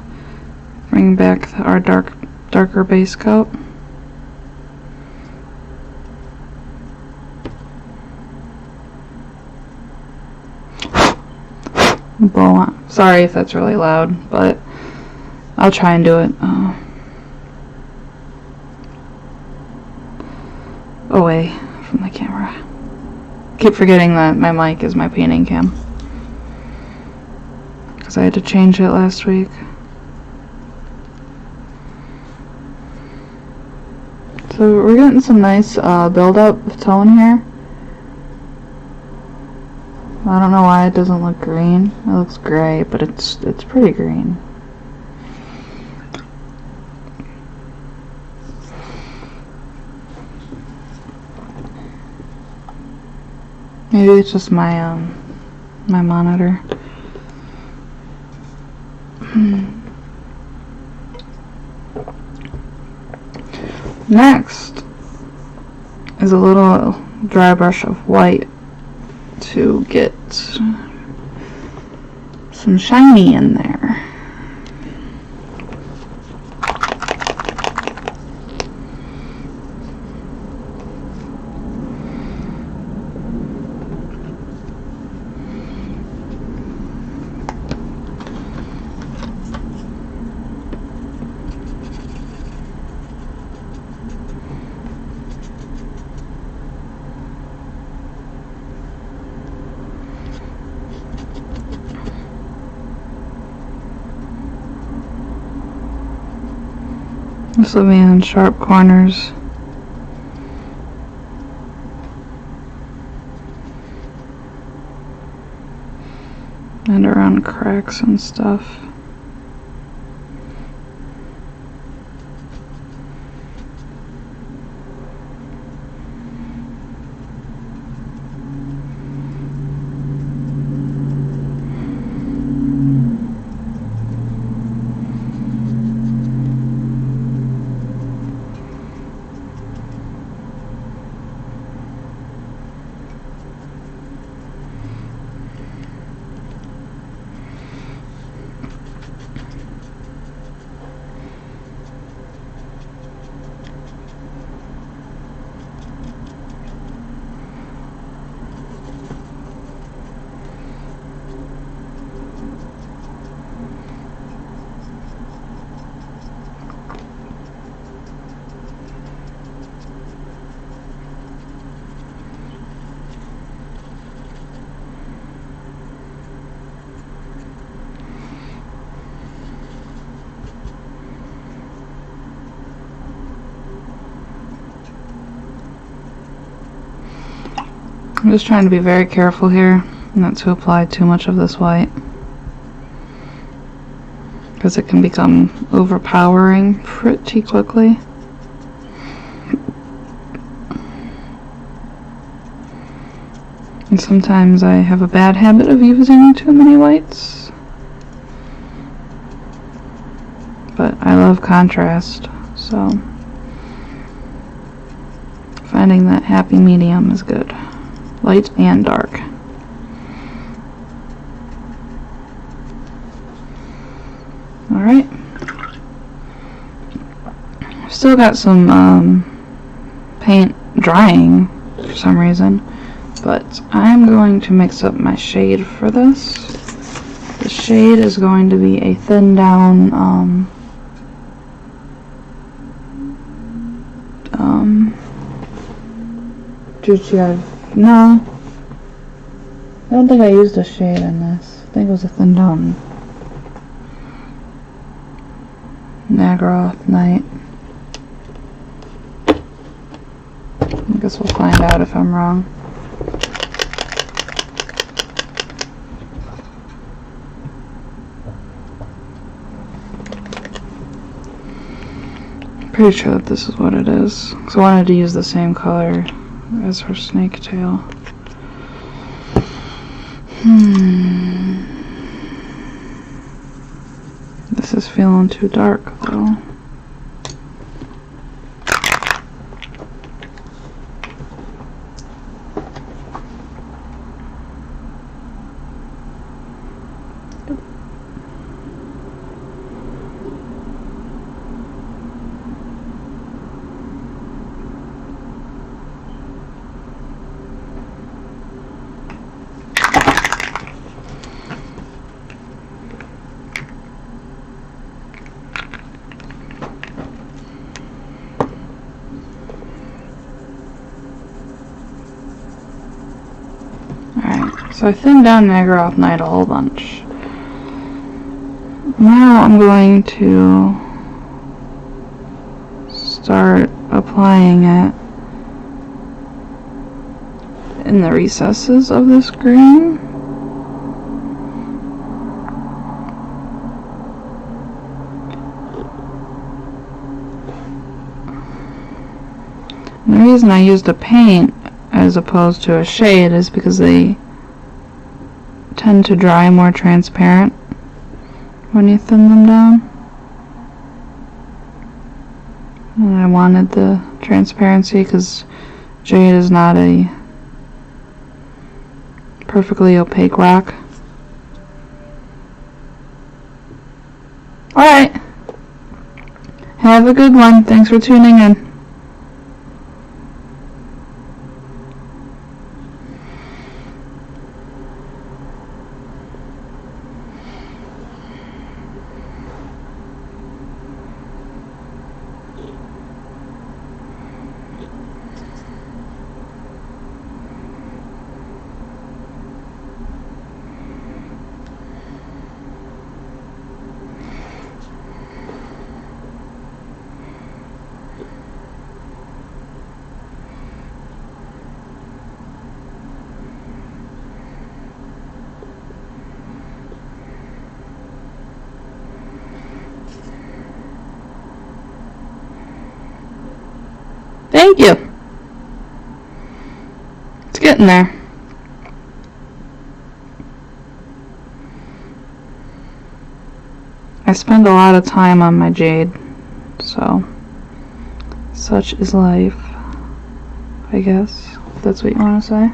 bring back our darker base coat. Blow on. Sorry if that's really loud, but I'll try and do it away from the camera. Keep forgetting that my mic is my painting cam, because I had to change it last week. So we're getting some nice build-up of tone here. I don't know why it doesn't look green. It looks gray, but it's pretty green. Maybe it's just my my monitor. Next is a little dry brush of white to get some shiny in there. This will be in sharp corners and around cracks and stuff. I'm just trying to be very careful here not to apply too much of this white, because it can become overpowering pretty quickly. And sometimes I have a bad habit of using too many whites, but I love contrast, so finding that happy medium is good. Light and dark. Alright. Still got some paint drying for some reason, but I'm going to mix up my shade for this. The shade is going to be a thin down no, I don't think I used a shade in this. I think it was a thin down Nagaroth Night. I guess we'll find out if I'm wrong. Pretty sure that this is what it is, because I wanted to use the same color as her snake tail. This is feeling too dark though. So I thinned down Nagaroth Night a whole bunch. Now I'm going to start applying it in the recesses of this green. And the reason I used a paint as opposed to a shade is because they tend to dry more transparent when you thin them down. And I wanted the transparency because jade is not a perfectly opaque rock. Alright. Have a good one. Thanks for tuning in. Thank you. It's getting there. I spend a lot of time on my jade, so such is life, I guess, if that's what you want to say.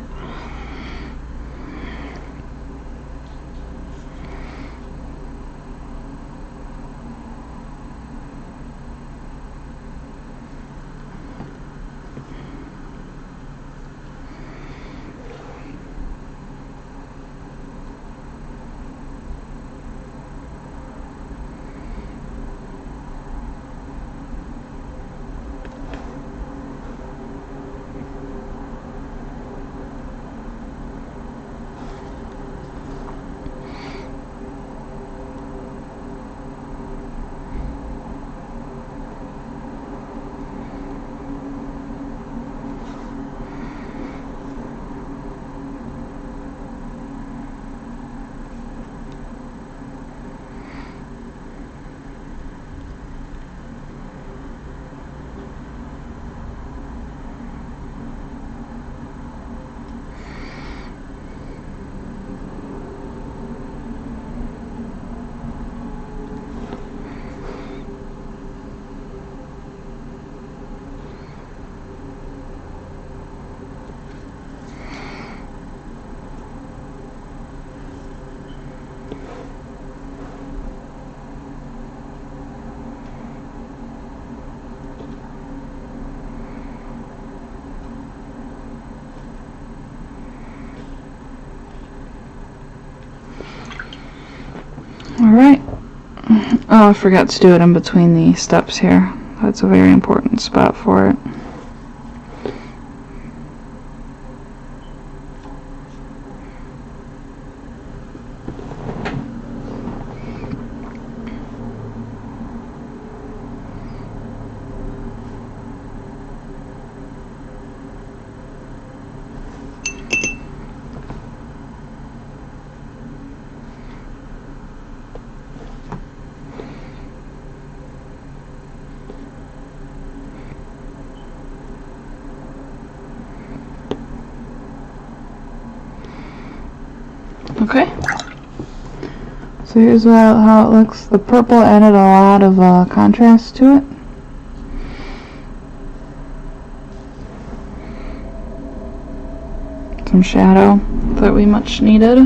Oh, I forgot to do it in between the steps here. That's a very important spot for it. Okay, so here's how it looks. The purple added a lot of contrast to it. Some shadow that we much needed.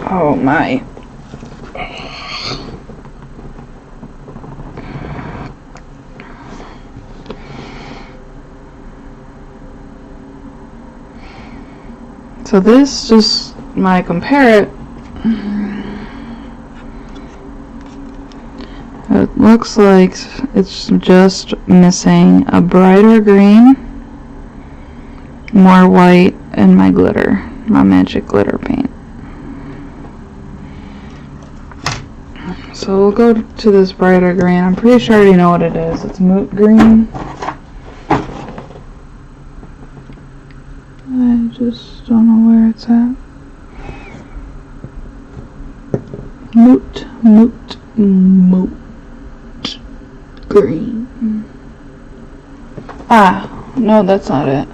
Oh my. So this, just when I compare it, it looks like it's just missing a brighter green, more white, and my glitter, my magic glitter paint. So we'll go to this brighter green. I'm pretty sure I already know what it is. It's moot green. I just don't know where it's at. Moot green. Ah, no, that's not it.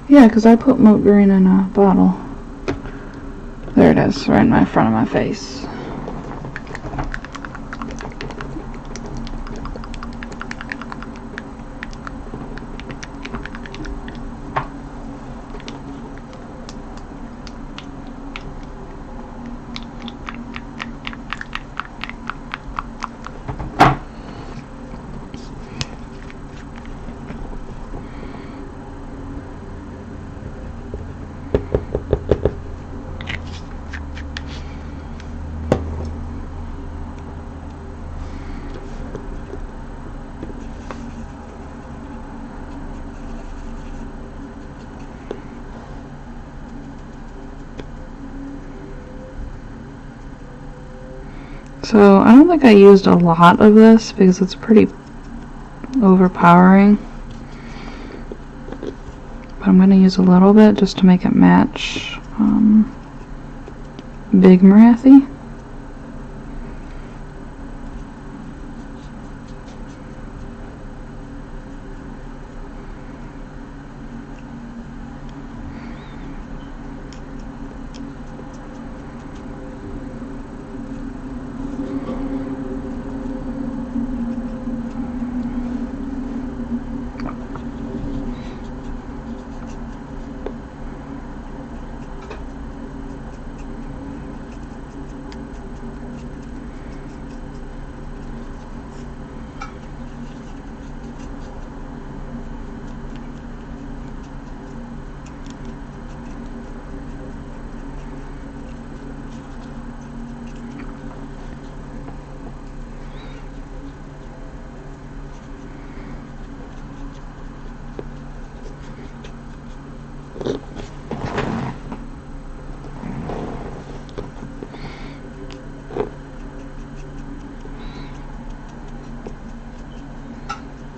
Yeah, because I put moot green in a bottle. There it is, right in my front of my face. So I don't think I used a lot of this because it's pretty overpowering. But I'm going to use a little bit just to make it match Big Morathi.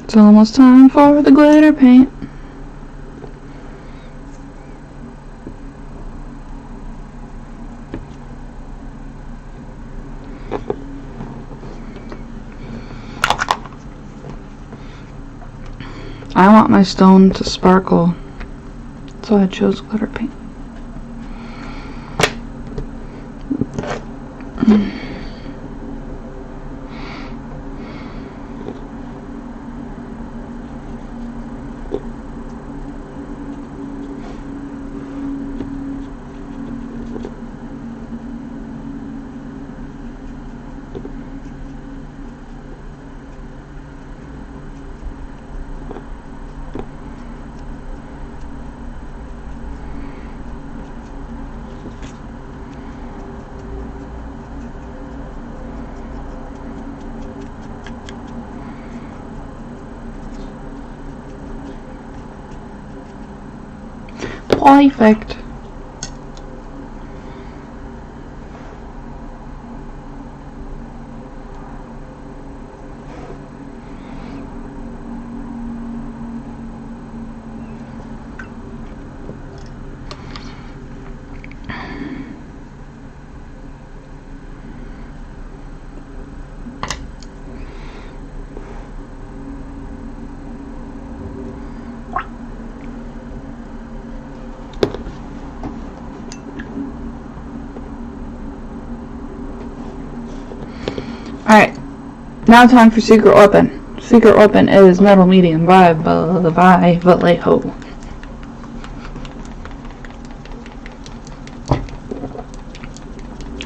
It's almost time for the glitter paint. I want my stone to sparkle, so I chose glitter paint. Perfect. Alright, now time for secret weapon. Secret weapon is metal medium Vallejo.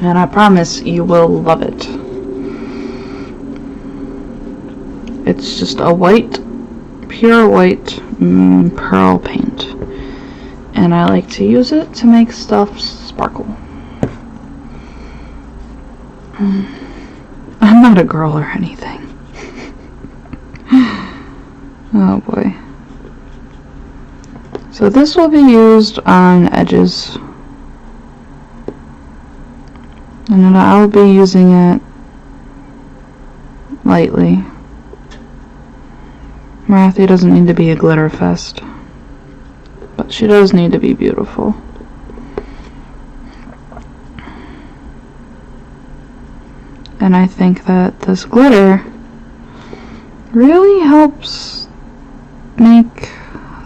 And I promise you will love it. It's just a white, pure white pearl paint. And I like to use it to make stuff sparkle. I'm not a girl or anything. Oh boy. So this will be used on edges. And I'll be using it lightly. Morathi doesn't need to be a glitter fest. But she does need to be beautiful. And I think that this glitter really helps make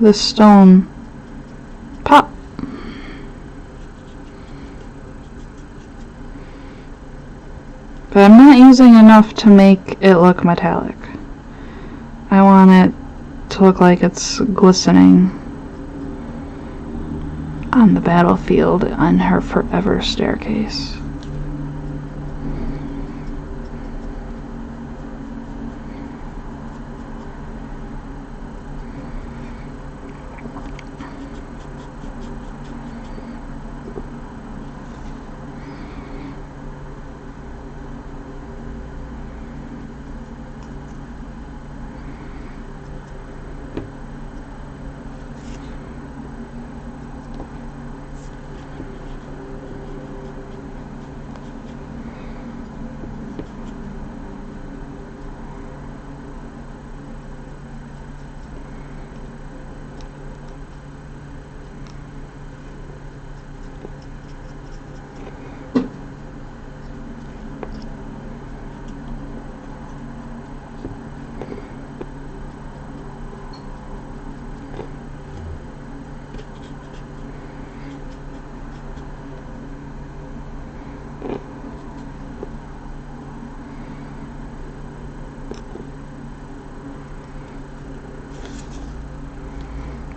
the stone pop. But I'm not using enough to make it look metallic. I want it to look like it's glistening on the battlefield on her forever staircase.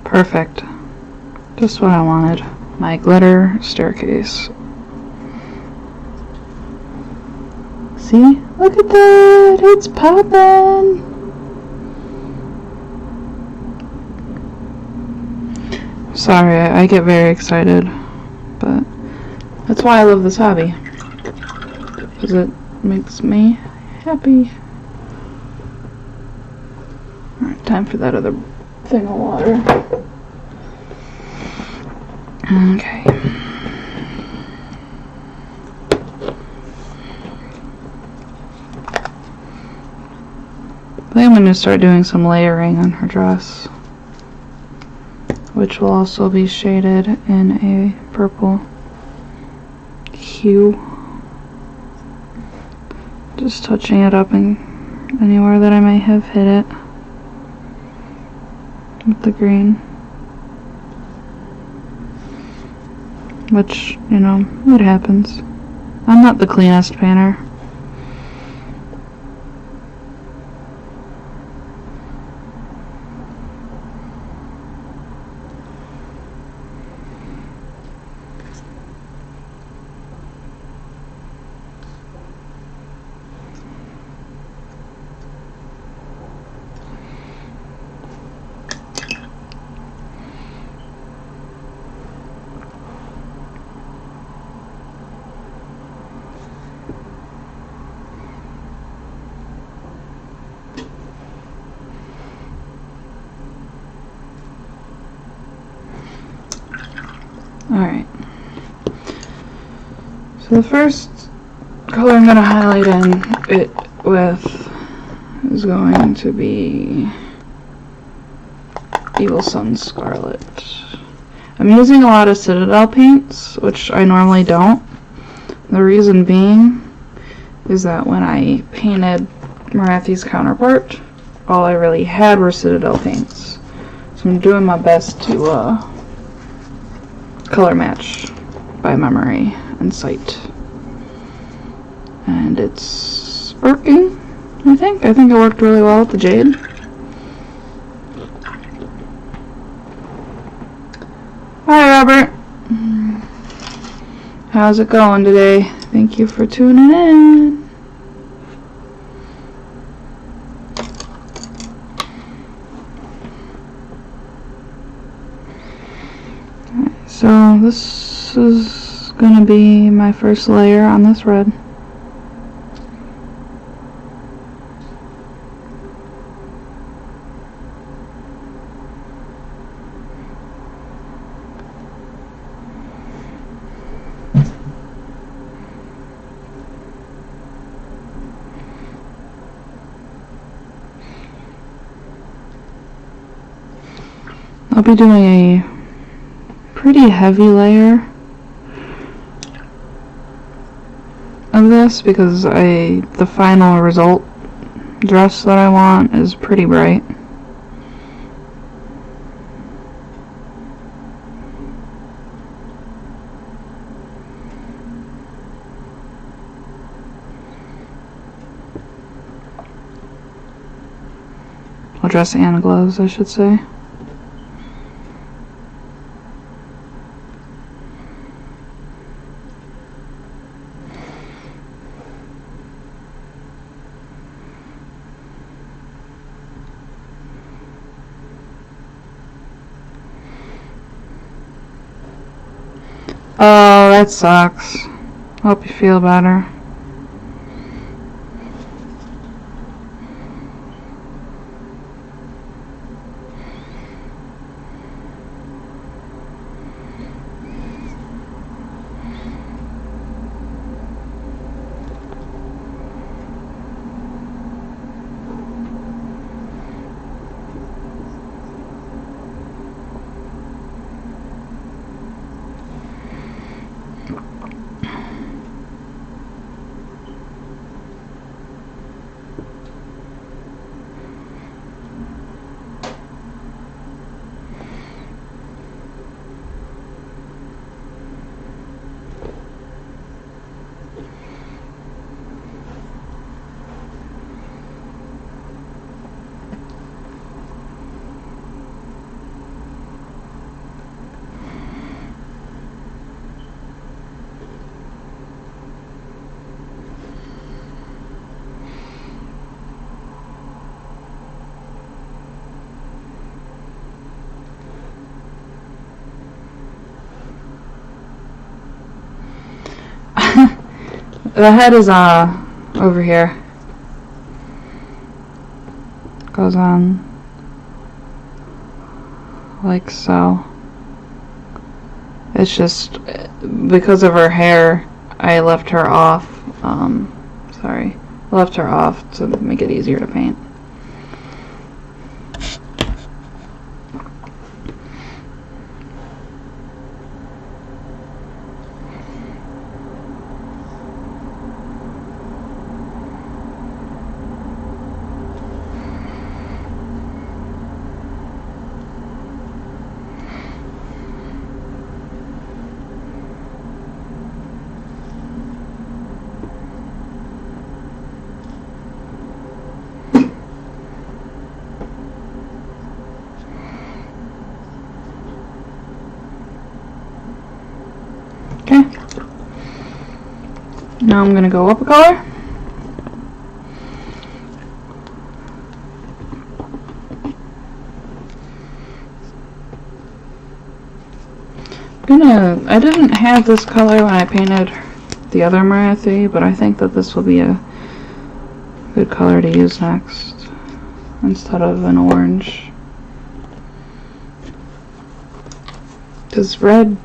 Perfect. Just what I wanted. My glitter staircase. See? Look at that! It's poppin'! Sorry, I get very excited. But that's why I love this hobby. Because it makes me happy. Alright, time for that other thing of water. Okay. I think I'm going to start doing some layering on her dress, which will also be shaded in a purple hue. Just touching it up in anywhere that I might have hit it with the green. Which, you know, it happens. I'm not the cleanest painter. Alright. So the first color I'm going to highlight in it with is going to be Evil Sun Scarlet. I'm using a lot of Citadel paints, which I normally don't. The reason being is that when I painted Morathi's counterpart, all I really had were Citadel paints. So I'm doing my best to color match by memory and sight. And it's working, I think. I think it worked really well with the jade. Hi, Robert. How's it going today? Thank you for tuning in. So this is going to be my first layer on this red. I'll be doing a pretty heavy layer of this because the final result dress that I want is pretty bright. Well, dress and gloves, I should say. Oh, that sucks. Hope you feel better. The head is over here. Goes on like so. It's just because of her hair, I left her off. Sorry, I left her off to make it easier to paint. Okay. Now I'm going to go up a color. I didn't have this color when I painted the other Morathi, but I think that this will be a good color to use next instead of an orange. Because red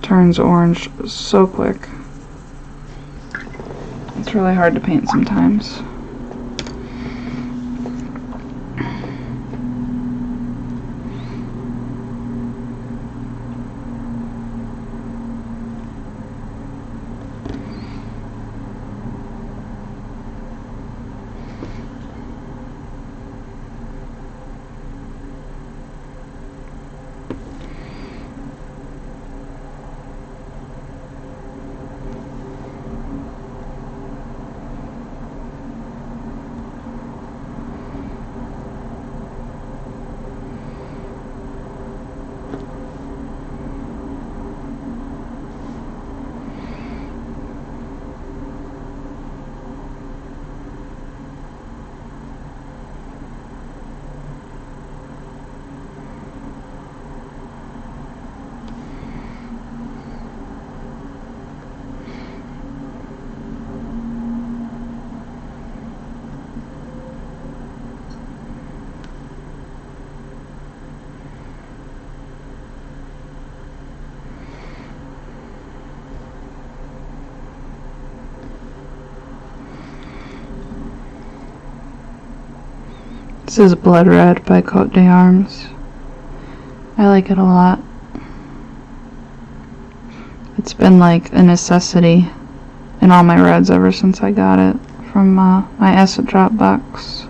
turns orange so quick. It's really hard to paint sometimes. This is Blood Red by Cote d'Arms. I like it a lot. It's been like a necessity in all my reds ever since I got it from my acid drop box.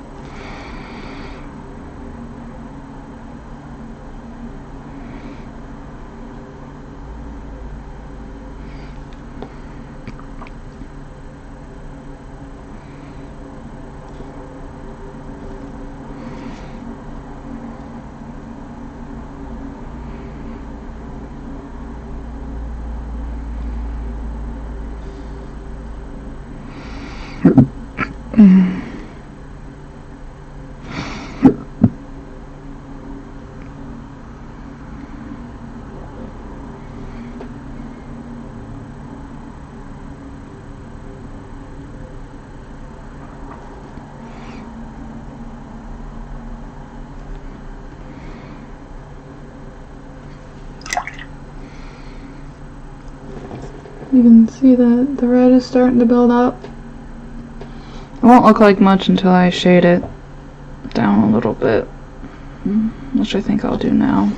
You can see that the red is starting to build up. It won't look like much until I shade it down a little bit, which I think I'll do now.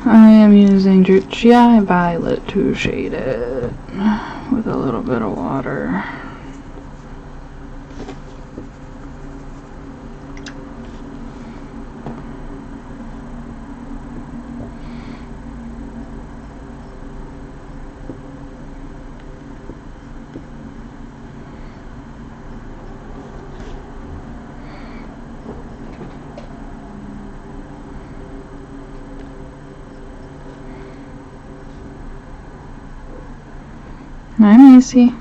I am using Druchii Violet to shade it with a little bit of water. Hi, Macy.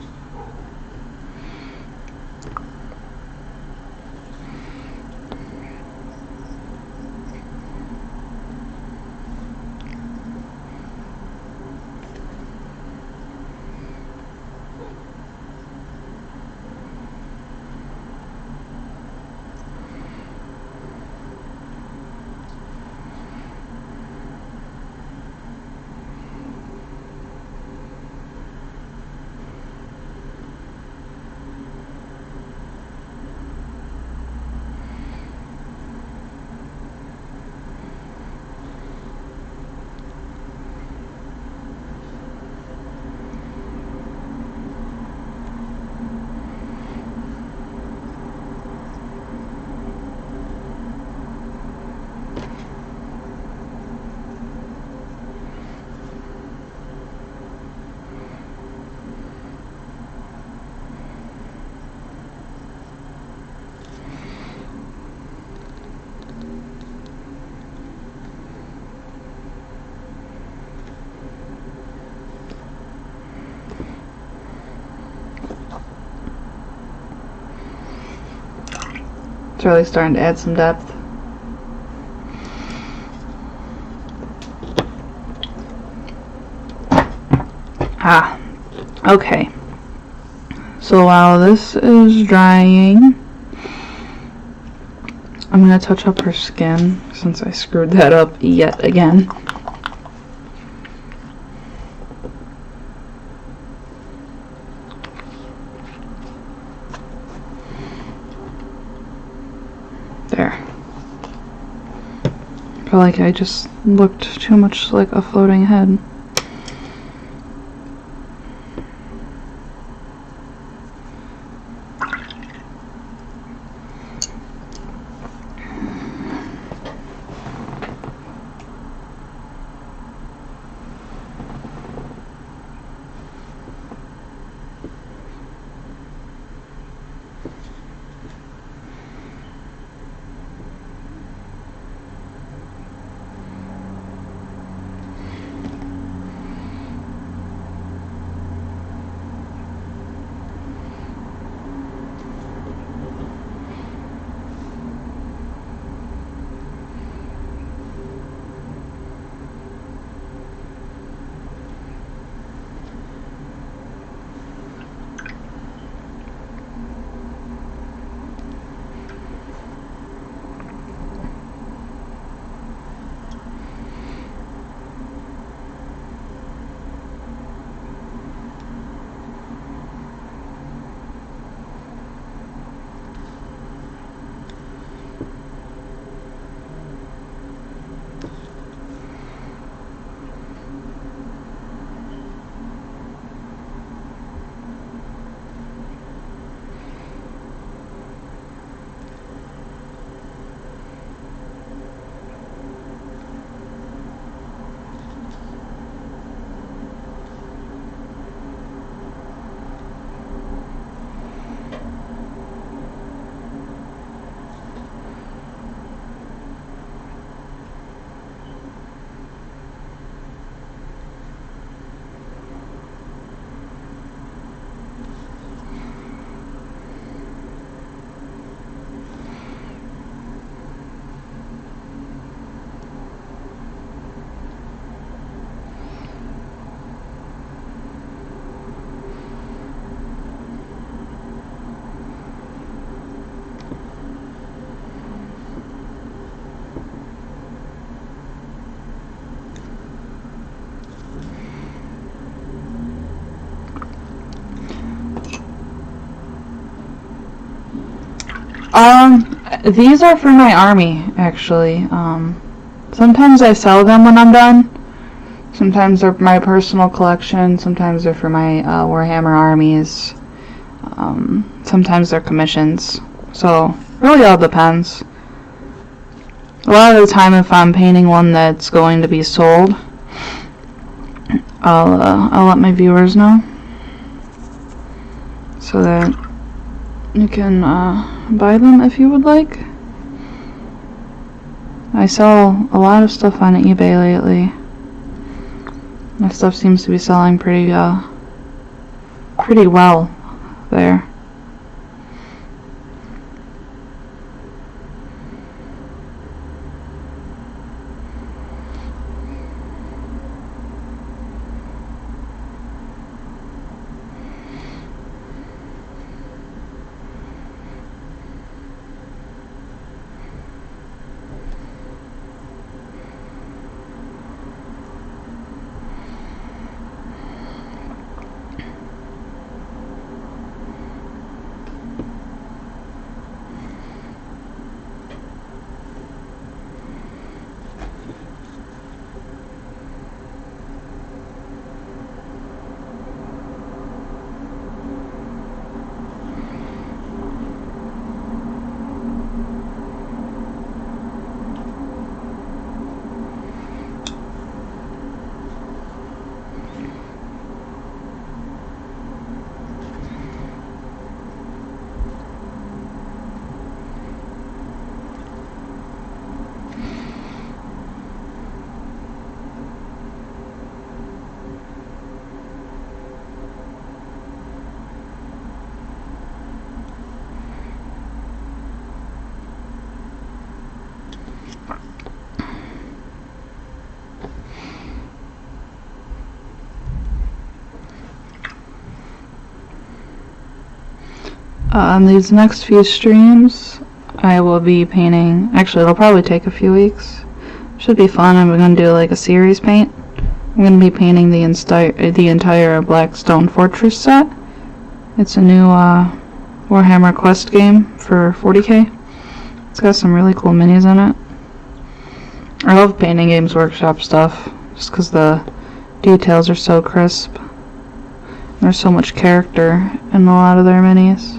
It's really starting to add some depth. Okay. So while this is drying, I'm gonna touch up her skin since I screwed that up yet again. There. I feel like I just looked too much like a floating head. These are for my army, actually. Sometimes I sell them when I'm done. Sometimes they're my personal collection. Sometimes they're for my Warhammer armies. Sometimes they're commissions. So, really all depends. A lot of the time, if I'm painting one that's going to be sold, I'll let my viewers know so that you can buy them if you would like. I sell a lot of stuff on eBay lately. My stuff seems to be selling pretty well there. On these next few streams, I will be painting. Actually, it'll probably take a few weeks. Should be fun. I'm going to do like a series paint. I'm going to be painting the entire Blackstone Fortress set. It's a new Warhammer Quest game for 40k. It's got some really cool minis in it. I love painting Games Workshop stuff, just because the details are so crisp. There's so much character in a lot of their minis.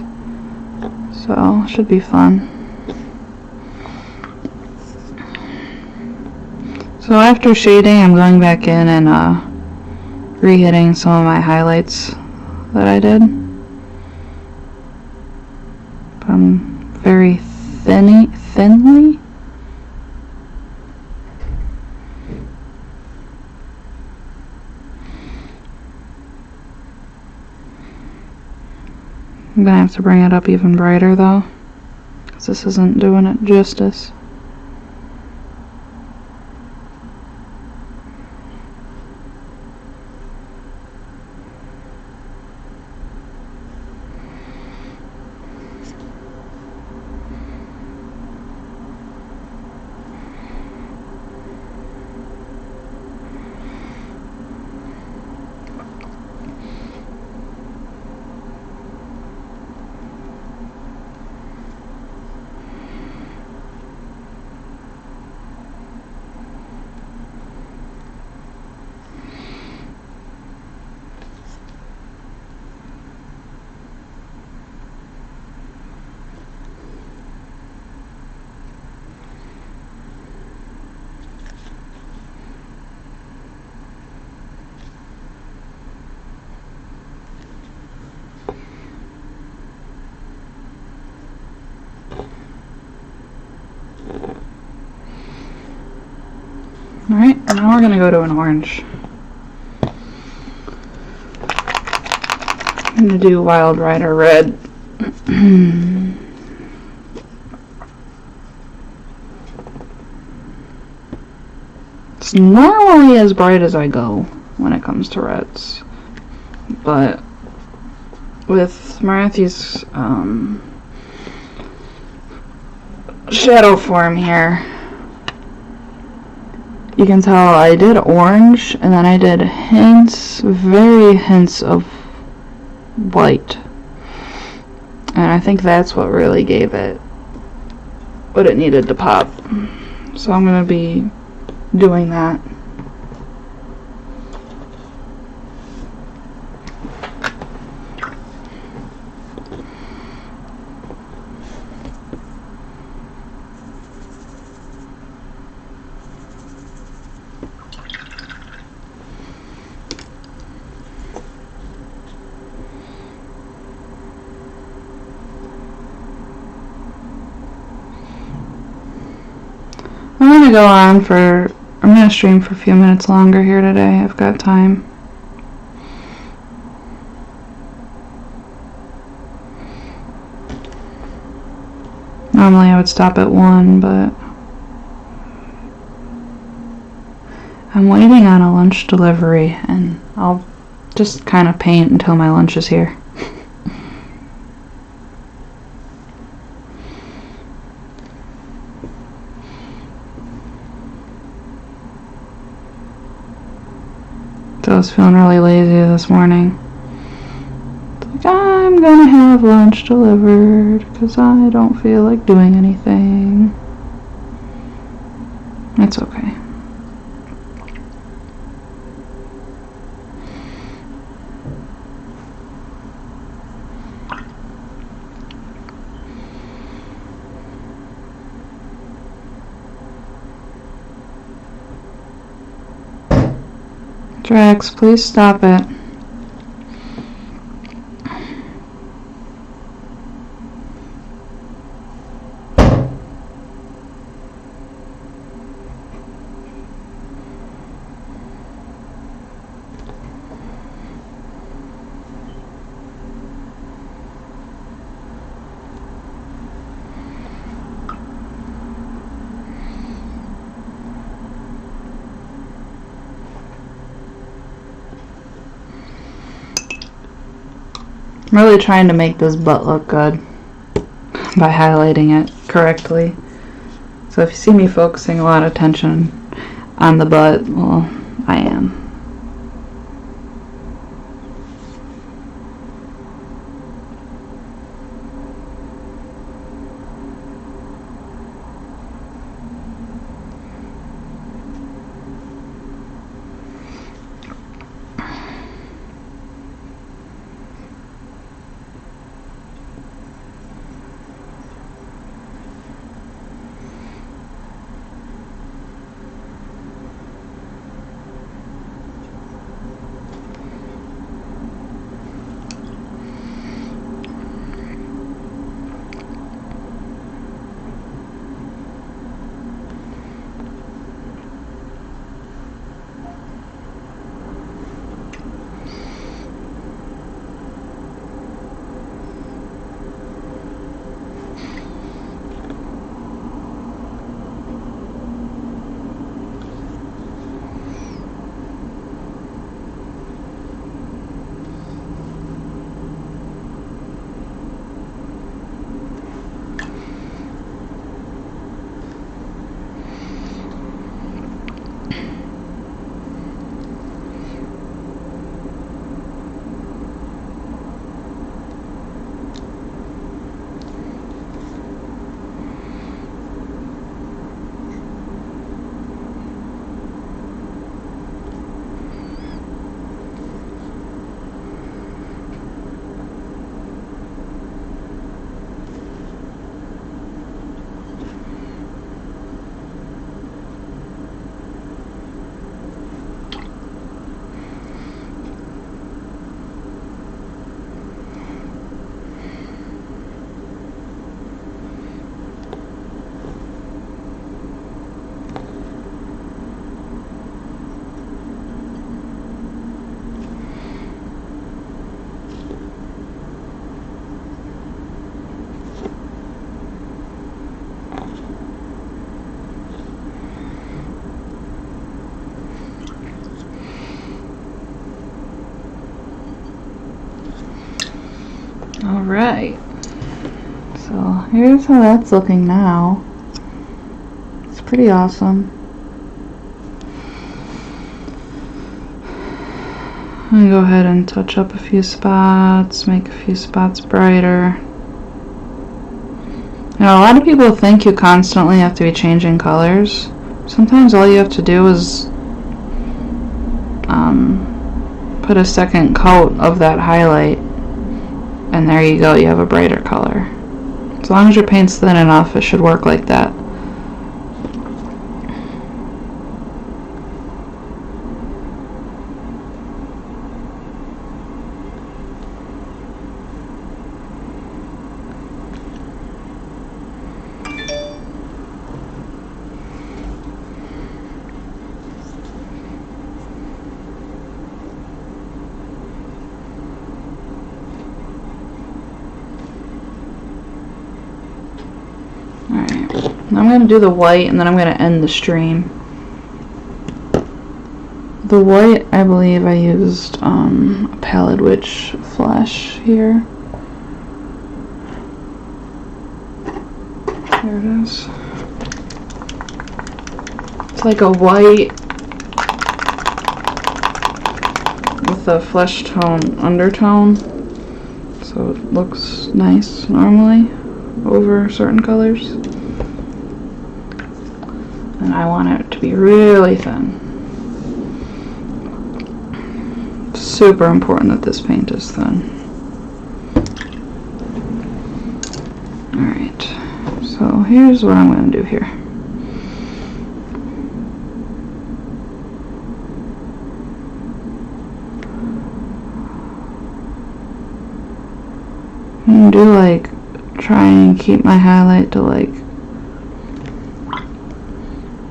So, should be fun. So after shading, I'm going back in and re-hitting some of my highlights that I did. But I'm very thinly. I'm gonna have to bring it up even brighter though, because this isn't doing it justice. Alright, now we're going to go to an orange. I'm going to do Wild Rider Red. It's normally as bright as I go when it comes to reds, but with Morathi's shadow form here, you can tell I did orange and then I did very hints of white, and I think that's what really gave it what it needed to pop. So I'm going to be doing that. I'm going to stream for a few minutes longer here today. I've got time. Normally I would stop at 1, but I'm waiting on a lunch delivery and I'll just kind of paint until my lunch is here. I was feeling really lazy this morning. It's like, I'm gonna have lunch delivered because I don't feel like doing anything. It's okay. Drax, please stop it. I'm really trying to make this butt look good by highlighting it correctly. So if you see me focusing a lot of attention on the butt, well, I am. Alright, so here's how that's looking now. It's pretty awesome. I'm gonna go ahead and touch up a few spots, make a few spots brighter. You know, a lot of people think you constantly have to be changing colors. Sometimes all you have to do is put a second coat of that highlight, and there you go, you have a brighter color. As long as your paint's thin enough, it should work like that. I'm going to do the white, and then I'm going to end the stream. The white, I believe I used a Pallid Witch Flesh here. There it is. It's like a white with a flesh tone undertone, so it looks nice normally over certain colors. And I want it to be really thin. It's super important that this paint is thin. Alright, so here's what I'm going to do here. I'm going to do like, try and keep my highlight to like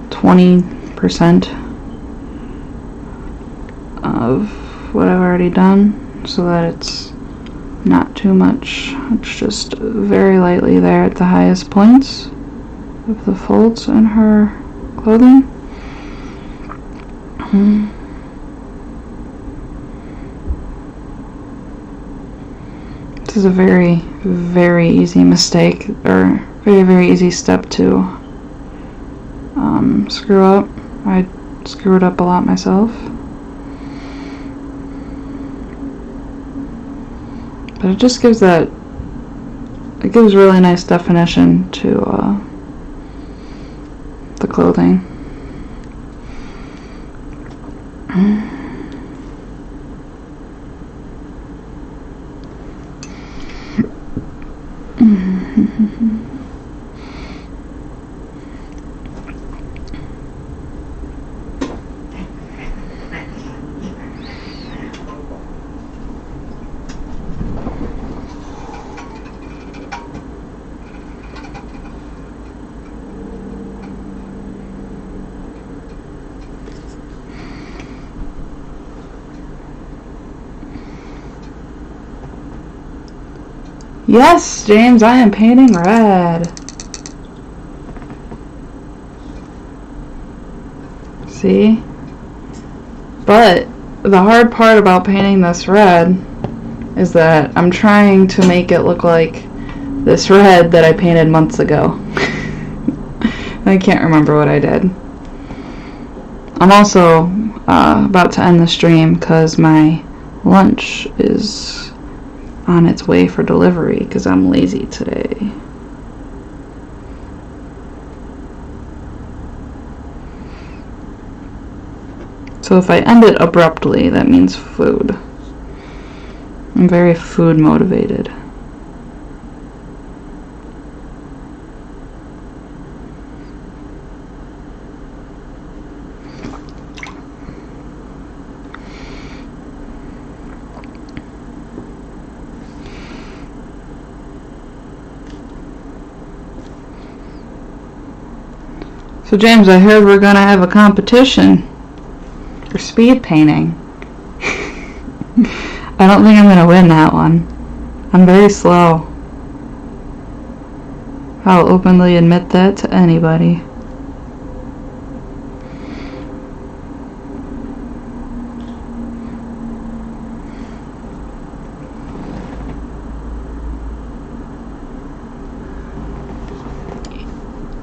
20% of what I've already done, so that it's not too much. It's just very lightly there at the highest points of the folds in her clothing. This is a very, very easy mistake, or very, very easy step to screw up. I screwed up a lot myself. But it just gives that, it gives really nice definition to the clothing. Yes, James, I am painting red. See? But the hard part about painting this red is that I'm trying to make it look like this red that I painted months ago. I can't remember what I did. I'm also about to end the stream because my lunch is on its way for delivery because I'm lazy today. So if I end it abruptly, that means food. I'm very food motivated. So James, I heard we're gonna have a competition for speed painting. I don't think I'm gonna win that one. I'm very slow. I'll openly admit that to anybody.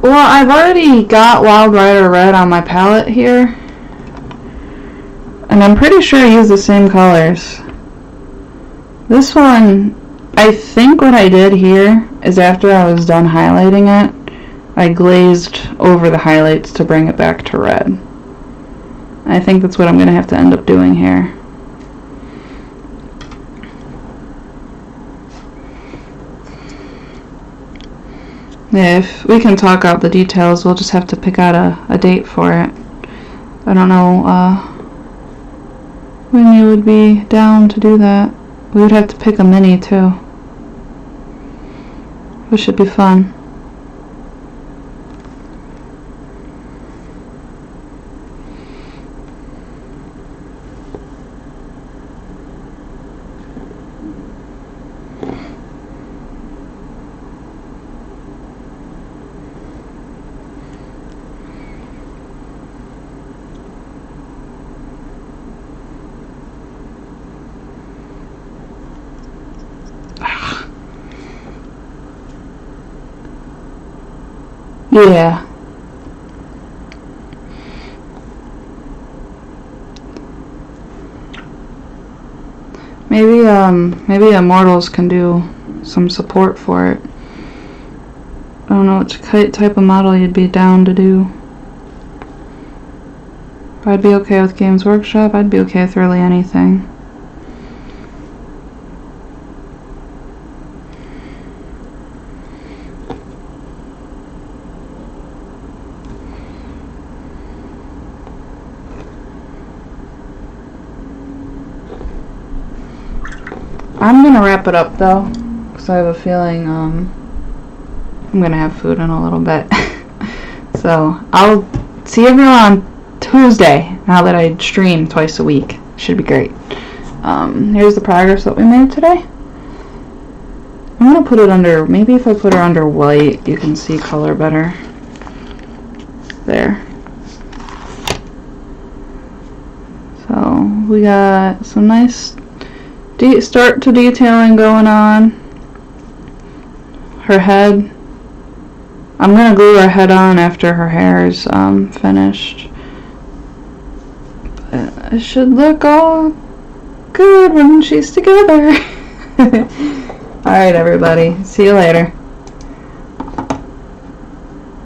Well, I've already got Wild Rider Red on my palette here. And I'm pretty sure I use the same colors. This one, I think what I did here is after I was done highlighting it, I glazed over the highlights to bring it back to red. I think that's what I'm going to have to end up doing here. Yeah, if we can talk out the details, we'll just have to pick out a date for it. I don't know when you would be down to do that. We would have to pick a mini too, which should be fun. Yeah. Maybe Immortals can do some support for it. I don't know which type of model you'd be down to do. I'd be okay with Games Workshop. I'd be okay with really anything. I'm gonna wrap it up though, because I have a feeling I'm gonna have food in a little bit. So I'll see everyone on Tuesday, now that I stream twice a week. Should be great. Here's the progress that we made today. I'm gonna put it under, maybe if I put her under white, you can see color better. There. So we got some nice start to detailing going on. Her head. I'm gonna glue her head on after her hair is finished. But it should look all good when she's together. Alright, everybody. See you later.